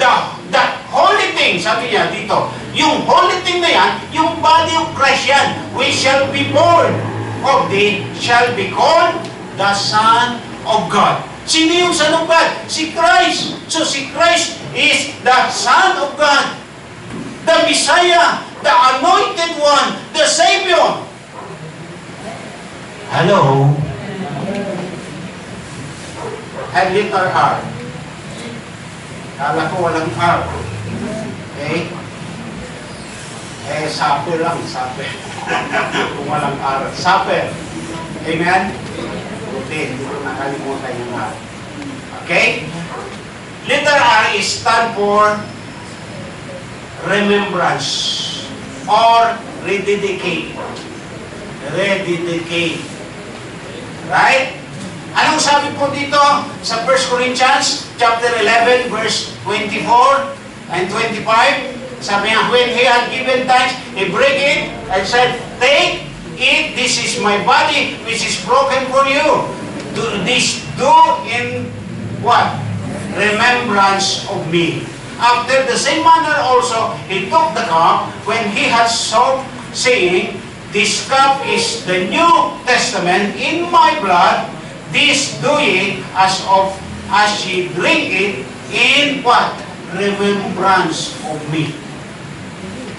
Speaker 1: The holy thing, sabi niya dito, yung holy thing na yan, yung body of Christ yan, which shall be born of thee, shall be called the Son of God. Sino yung Son of God? Si Christ. So si Christ is the Son of God, the Messiah, the Anointed One, the Savior. Hello? And letter R. Kala ko walang R. Okay? Supper lang, supper. Kung walang R. Supper. Amen? Buti, hindi ko nakalimutan yung R. Okay? Letter R is stand for remembrance or rededicate. Rededicate. Right? Anong sabi po dito sa 1 Corinthians chapter 11 verse 24 and 25? Sabi niya, when he had given thanks, he break it and said, take it, this is my body which is broken for you. Do this, do in what? Remembrance of me. After the same manner also, he took the cup when he had supped, saying, this cup is the New Testament in my blood. This do ye as ye drink it in what? Remembrance of me.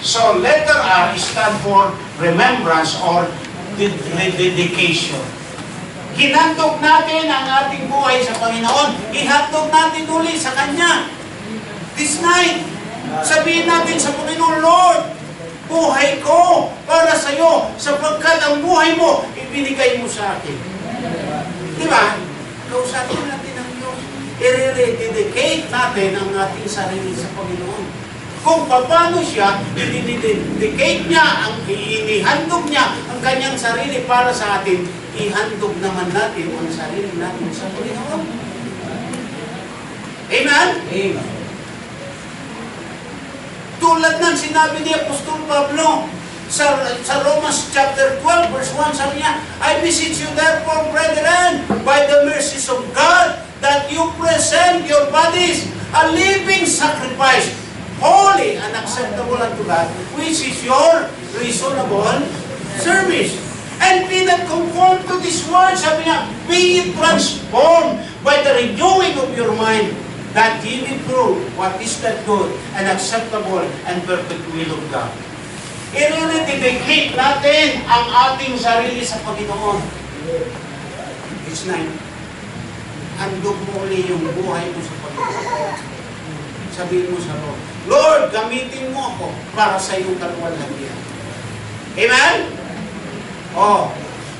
Speaker 1: So letter R stand for remembrance or dedication. Hinandog natin ang ating buhay sa Panginoon. Ihandog natin uli sa Kanya. This night, sabihin natin sa Panginoon, Lord, buhay ko para sa iyo, sapagkat ang buhay mo, ibinigay mo sa akin. Di ba? Kausapin natin ang Diyos. I-rededicate natin ang ating sarili sa Panginoon. Kung paano siya, i-dedicate niya, inihandog niya ang kanyang sarili para sa atin, ihandog naman natin ang sarili natin sa Panginoon. Amen? Amen. Tulad ng sinabi ni Apostol Pablo sa Romans chapter 12 verse 1, sabi niya, I beseech you therefore, brethren, by the mercies of God, that you present your bodies a living sacrifice, holy and acceptable unto God, which is your reasonable service. And be not conformed to this world, sabi niya, be ye transformed by the renewing of your mind, that ye may prove what is that good and acceptable and perfect will of God. I-rededicate natin ang ating sarili sa Panginoon. It's night. Handog mo uli yung buhay mo sa Panginoon. Sabihin mo sa Lord, Lord, gamitin mo ako para sa iyong kaluwalhatian. Amen? Oh.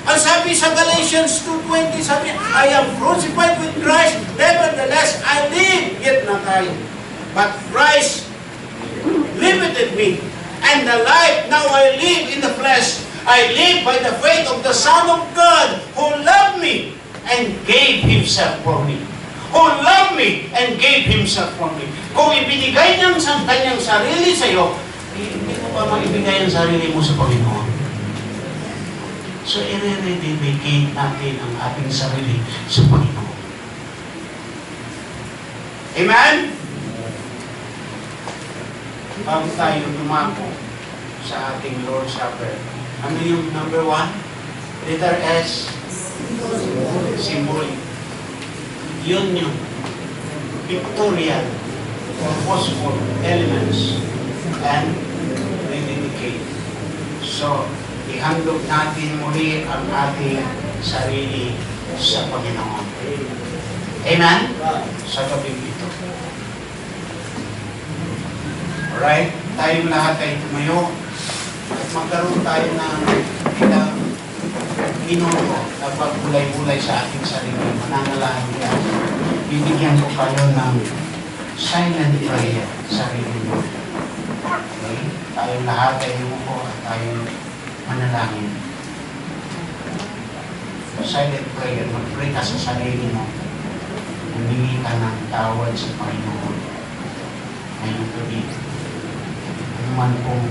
Speaker 1: Ang sabi sa Galatians 2:20, sabi, I am crucified with Christ, nevertheless I live, yet not I. But Christ limited me, and the life now I live in the flesh, I live by the faith of the Son of God, who loved me and gave Himself for me. Who loved me and gave Himself for me. Kung ibinigay niya ang kanyang sarili sa iyo, hindi mo ba maibigay ang sarili mo sa Panginoon? So, i-rededicate natin ang ating sarili sa Panginoon. Amen? Bago tayo tumako sa ating Lord's Supper, ano yung number 1? Letter S, symbolic. Yun yung pictorial or purposeful elements and rededicate. So, ihandog natin muli ang ating sarili sa Panginoon. Amen? Sa gabing ito. Alright? Tayong lahat ay tumayo at magkaroon tayo ng ilang minuto na pagbulay-bulay sa ating sarili. Mananalangin tayo. Bibigyan ko kayo ng silent prayer sa sarili mo. Okay? Tayong lahat ay umuko at tayong manalangin. silent prayer, mag-pray ka sa sarili mo. Humingi ka ng tawad sa Panginoon. Ngayong gabi, ano man kung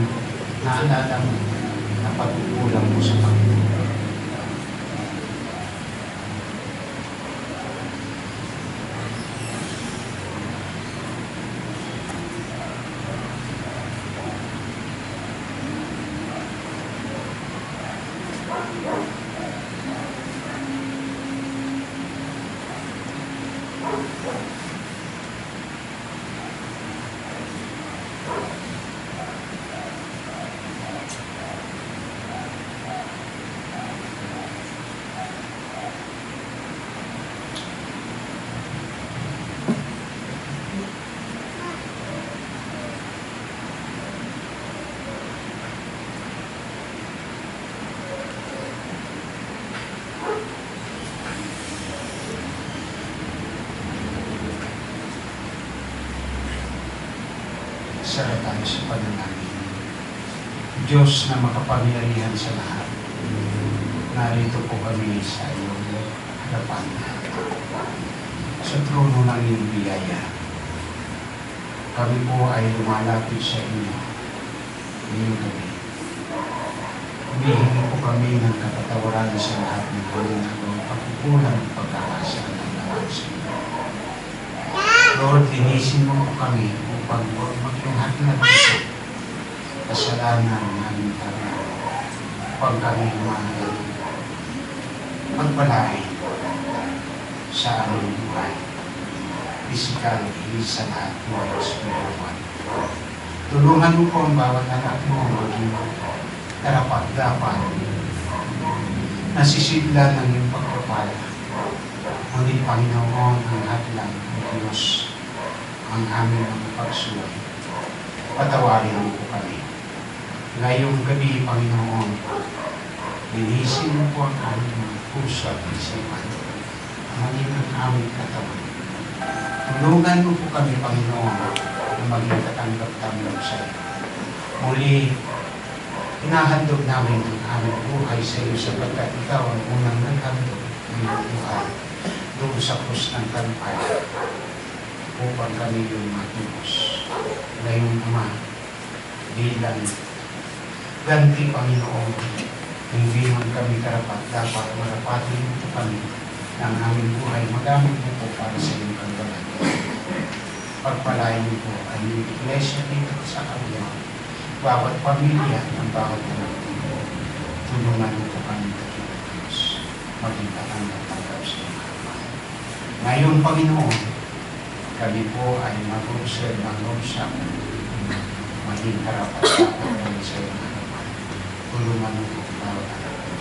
Speaker 1: naalala mo na pagkukulang mo sa Panginoon. Sara tayo sa panalangin. Diyos na makapangyarihan sa lahat, narito po kami sa iyong harapan. Sa trono ng iyong biyaya, kami po ay lumalapit sa inyo ngayong gabi. Humihingi po kami ng kapatawaran sa lahat ng aming pagkukulang at pagkakasala ng lahat sa inyo. Lord, linisin mo po kami upang magluhat na dito kasalanan namin kami upang kami lumahan magpalain sa aming buhay. Physical, sa lahat mo ang spiritual. Tulungan mo po ang bawat anak mo maging karapat-dapat nasisidlan ng iyong pagpapala. Ngunit Panginoon ang hatlang ng Diyos ang aming mga pagsuway. Patawarin mo po kami. Ngayong gabi, Panginoon, linisin mo po ang aming mga puso at isipan, maging ang aming katawan. Tulungan mo po kami, Panginoon, na maging katanggap-tanggap sa iyo. Muli, inahandog namin ang aming buhay sa iyo sapagkat ikaw ang unang naghandog ng iyong buhay doon sa krus ng Kalbaryo upang kami yung matubos. Ngayong Ama, bilang ganti, Panginoon, hindi man kami karapat-dapat marapatin ito kami ng aming buhay. Magamit mo po para sa iyong kagalan. Pagpalain mo po ang iyong iglesia dito sa kanya. Bawat pamilya ng bawat anak mo. Tulungan mo po kami dakilang Diyos. Maging katanggap-tanggap sa iyo. Ngayon, Panginoon, kami po ay mag-observe ng lomsak, maging karapat-dapat kami sa iyo. Tulungan mo po bawat anak mo.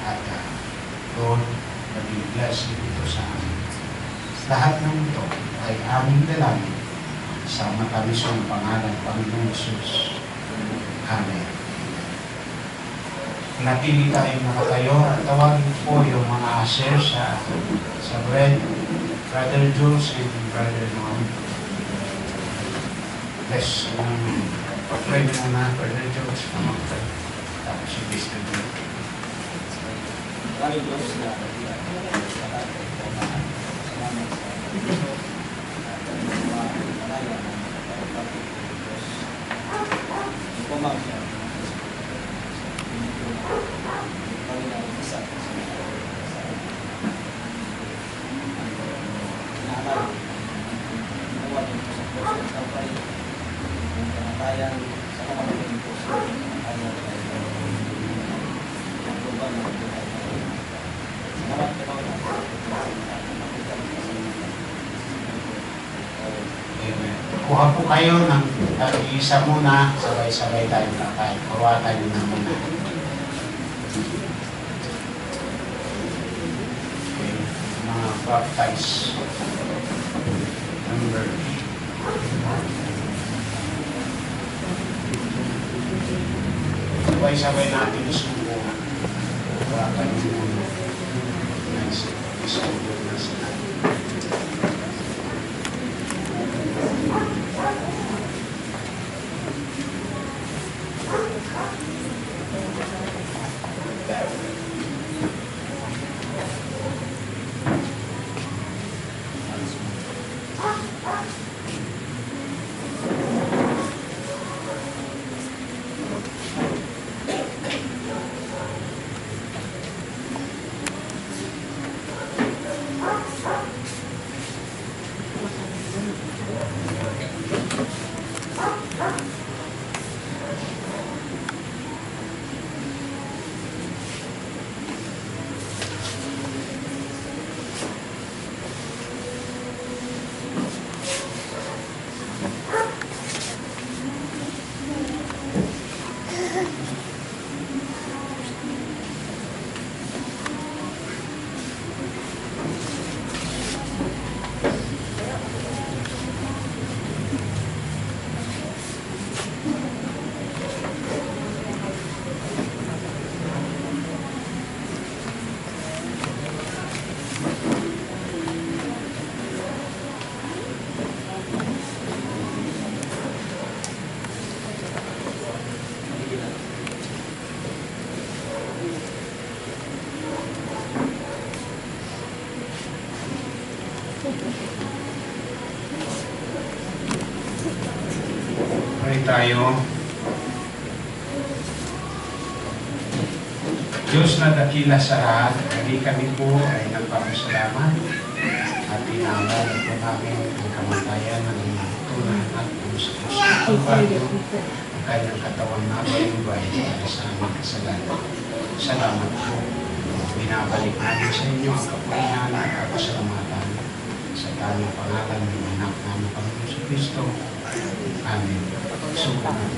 Speaker 1: At Lord, maging blessing ito sa amin. Lahat ng ito ay aming dalangin sa matamisong pangalan ng Panginoon Jesus. Amen. Natili tayong nakatayo at tawagin po yung mga share sa bread, Brother Jules and Brother Noam. Bless pag-pray mo na, Brother Jules, mag-pray. Tapos si Mr. Jules.
Speaker 2: Maraming Diyos na
Speaker 1: Kuha po kayo ng isa muna, sabay-sabay tayo kakain. Kuha tayo na muna. Okay. Mga baptize. Number 8. Sabay-sabay natin subukan. Kuha tayo muna. Nice. Isubo na sila. Pray tayo. Diyos na dakila sa lahat, kami po ay nagpapasalamat at tinawag po namin ang kamatayan ng tunay at Diyos Kristo. Ang kanyang katawang nabayubay para sa aming kasalanan. Salamat po. Binabalik namin sa inyo ang kapurihan at kapasalamatan sa tanging pangalan ng anak namin Panginoon sa Kristo. Amen. Sumunod.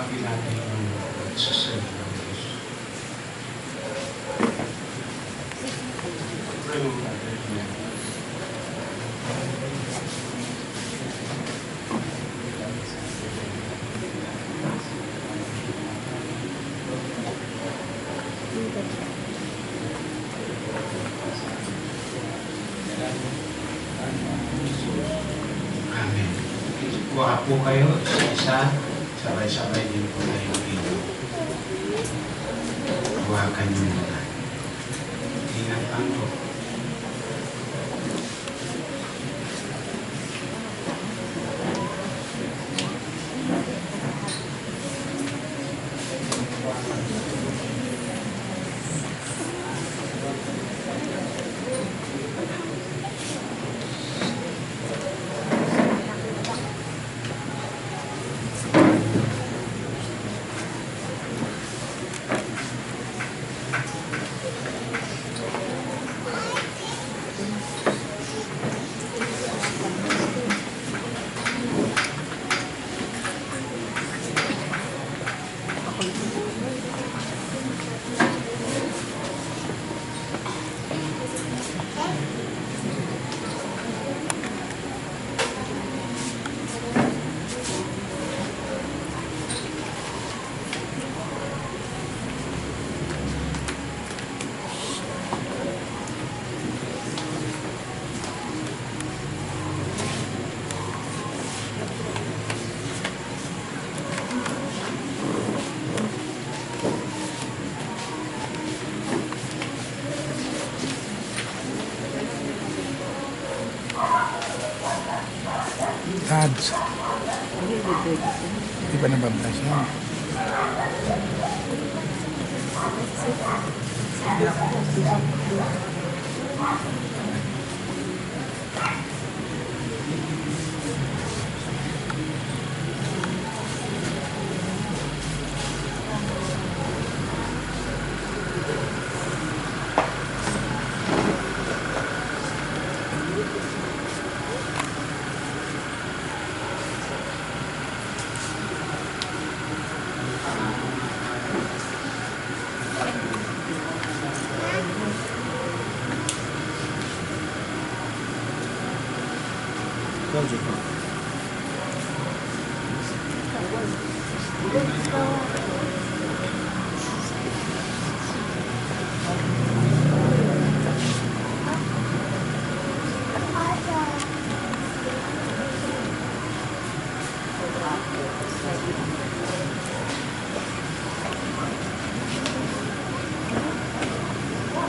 Speaker 1: Tawagin natin ang pagsaserve ng Diyos. Pray mo ba? Amen. Kuha po kayo isa. Sabay-sabay din po tayo dito. Huwakan niyo muna. Ingatan ko.
Speaker 2: Ads. Di ba nabablas yan?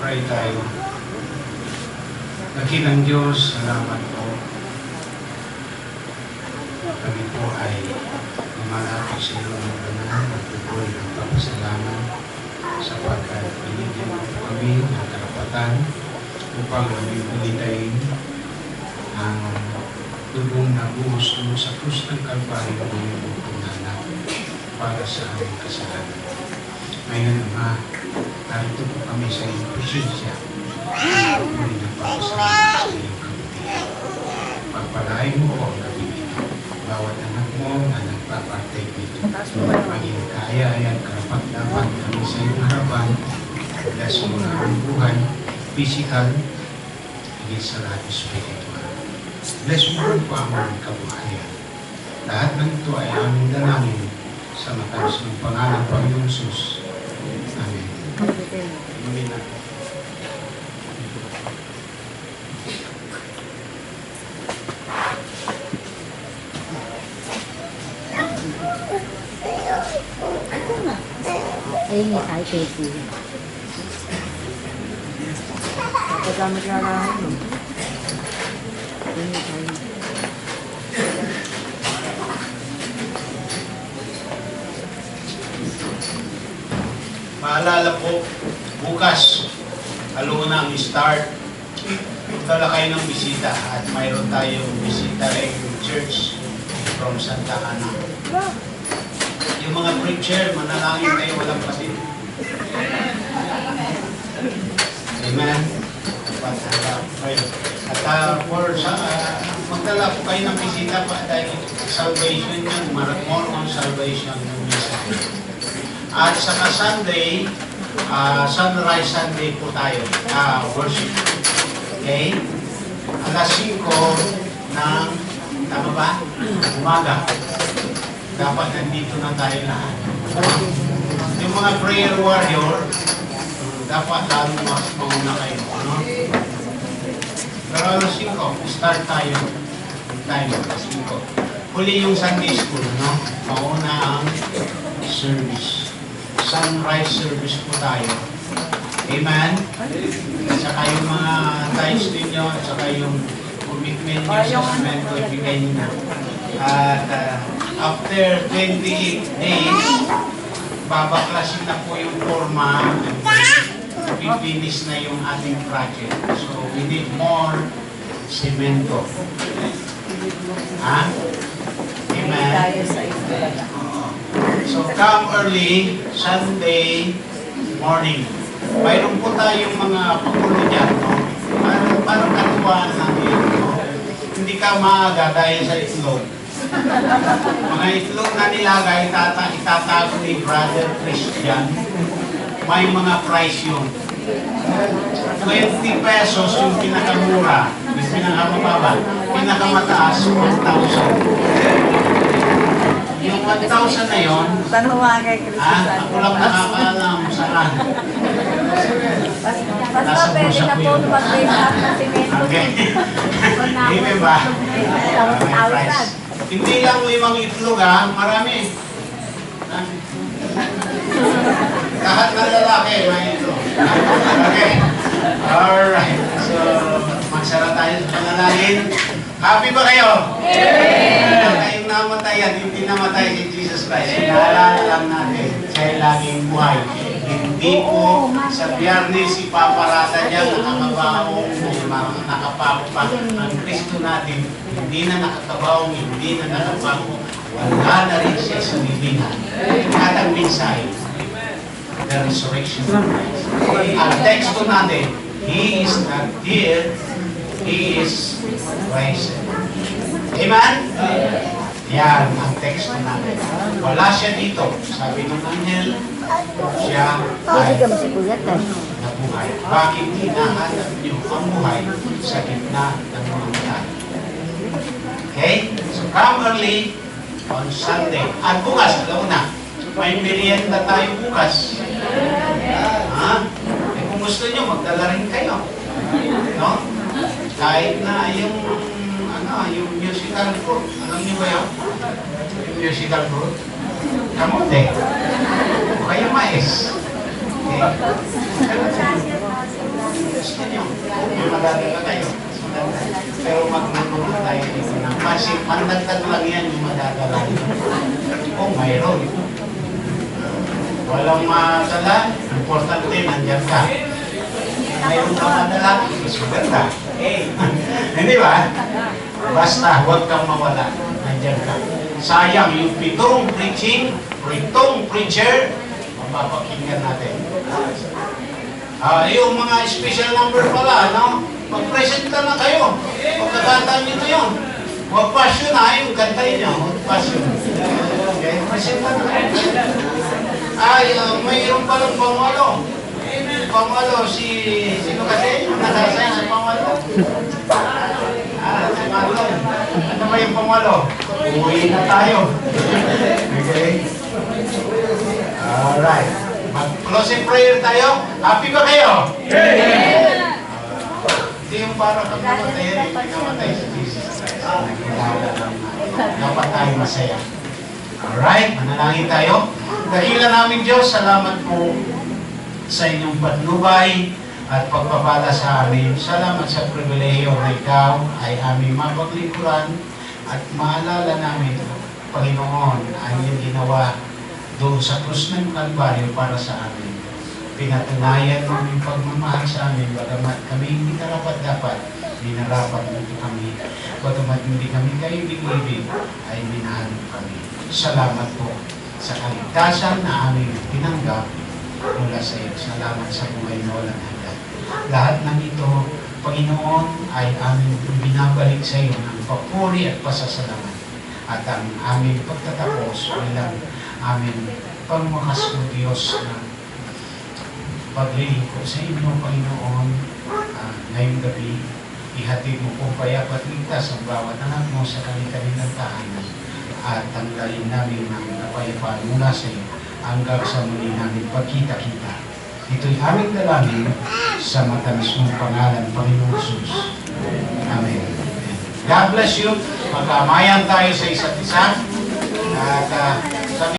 Speaker 1: Pray tayo. Dakilang Diyos, salamat po. Kami po ay lumalapit sa iyo ng banal at tuloy ng papasalamat sapagkat binigyan mo po kami ng karapatan upang mabibulitain ang dugong na buhos mo sa krus ng Kalbaryo ng iyong anak para sa aming kasalanan. Ngayon, Ama, narito po kami sa iyong presensya. Tuloy ng papasalamat sa iyong kabutihan. Pagpalain mo po ang gabi nito. Bawat anak mo na nagpapartake nito, maging kahit Kaya yan, karapat-dapat kami sa iyong harapan. Bless mo na ang buhay, physical, higit sa lahat spiritual. Bless mo rin po ang aming kabuhayan. Lahat ng ito ay aming dalangin sa mataas ng pangalan ng Panginoong Sus. Amen. Amen.
Speaker 2: Ayun nga, kahit ito. Pagkamit na lang mo. Ayun nga, ayun.
Speaker 1: Maalala po, bukas, aluna ang start. Dala kayo ng bisita at mayroon tayong bisita rin church from Santa Ana. Yung mga preacher, manalangin kayo, walang pasin. Amen. At magdala po kayo ng bisita pa dahil salvation yun, more on salvation yung message. At saka Sunday, Sunrise Sunday po tayo, worship. Okay? Alas 5 ng, tama ba? Umaga. Dapat nandito na tayo lahat. Yung mga prayer warrior, dapat lalo mauna kayo. Ano? Pero alas 5, start tayo. Alas 5. Huli yung Sunday school, no? Mauna ang service. Sunrise service po tayo. Amen? At saka yung mga tithes ninyo, at saka yung commitment nyo sa semento, ibigay nyo na. At after 28 days, babaklasin na po yung forma and pipinish na yung ating project. So, we need more semento. Ha? Amen? So, come early, Sunday morning. Mayroon po tayong mga pakulo dyan, no? Parang katuwaan natin, no? Hindi ka maaga dahil sa itlog. Mga itlog na nilagay, itatago ni Brother Christian. May mga price yun. 20 pesos yung pinakamura, yung pinakamababa. Pinakamataas, 1,000. Yung 1,000 na yun, ako lang nakakaalam saan.
Speaker 2: Basta pwede na po mag-base up ng simento.
Speaker 1: Okay. Amen ba? Hindi lang limang itlog ha, marami. Lahat ng lalaki, may itlog. Okay. Alright. So, magsara tayo sa panalangin. Happy ba kayo? Kayong namatayan, hindi namatay si Jesus Christ. Naalala lang natin, siya laging buhay. Hindi po sa Biyernes ipaparada niya nakakabaong, nakapako pa. Ang Kristo natin, hindi na nakakabaong, hindi na nakapako. Wala na rin siya sa libingan. At ang mensahe, the resurrection of Christ. Ang teksto natin, He is not here, He is risen. Amen? Yan ang teksto natin. Wala siya dito. Sabi ng anghel, siya ay nabuhay. Bakit hinahanap niyo ang buhay sa gitna ng mga tao? Okay? So come early on Sunday. At bukas, alam na, may merienda tayo bukas. Ha? Eh, kung gusto niyo, magdala rin kayo. No? Kahit na yung musical fruit. Alam niyo ba yun? Yung musical fruit? Kamote. O kaya mais. Okay? Gusto niyo. May magdala kayo. Pero magmamahal tayo dito na. Kasi pandagdag lang yan yung madadala. O mayroon. Walang madala. Importante, nandyan ka. Mayroon ka madala. Maganda. Hindi ba? Basta, huwag kang mawala. Nandiyan ka. Sayang, yung pitong preacher, mapapakinggan natin. Yung mga special number pala, no? Mag-presenta na kayo. Pagkakanta nyo na yun. Huwag passion ha, yung kantay nyo. Huwag passion. Okay, presenta na kayo. Ay, mayroon palang pangalo. Pangalo, sino kasi? Nasasay sa pangalo. Si Marlon. Ano ba yung pangalo? Uwi na tayo. Okay? Alright. Mag-closing prayer tayo. Happy ba kayo? Hindi yung para pag namatay si Jesus Christ. Nagkilala lang natin. Dapat tayo masaya. Alright, manalangin tayo. Dakilan namin Diyos, salamat po sa inyong patnubay at pagpapala sa amin. Salamat sa pribileyo na ikaw ay aming mapaglingkuran at maalala namin, Panginoon, ang iyong ginawa doon sa krus ng Kalbaryo para sa amin. Pinatunayan mo yung pagmamahal sa amin, bagamat kami hindi karapat-dapat, minarapat mo kami. Bagamat hindi kami kayo ibig ay minahal mo kami. Salamat po sa kaligtasan na aming tinanggap mula sa iyo. Salamat sa buhay na walang hanggan. Lahat ng ito, Panginoon, ay aming binabalik sa iyo ng papuri at pasasalamat. At ang aming pagtatapos bilang aming pangwakas mo Diyos na paglilingkod sa inyo, Panginoon, ngayong gabi, ihatid mo kong payapat ligtas ang bawat anak mo sa kanilang tahanan at tanggalin namin ng kapayapaan mula sa iyo hanggang sa muli namin pagkita-kita. Ito'y aming dalangin sa matamis mong pangalan, Panginoon Jesus. Amen. God bless you. Magkamayan tayo sa isa't isa. At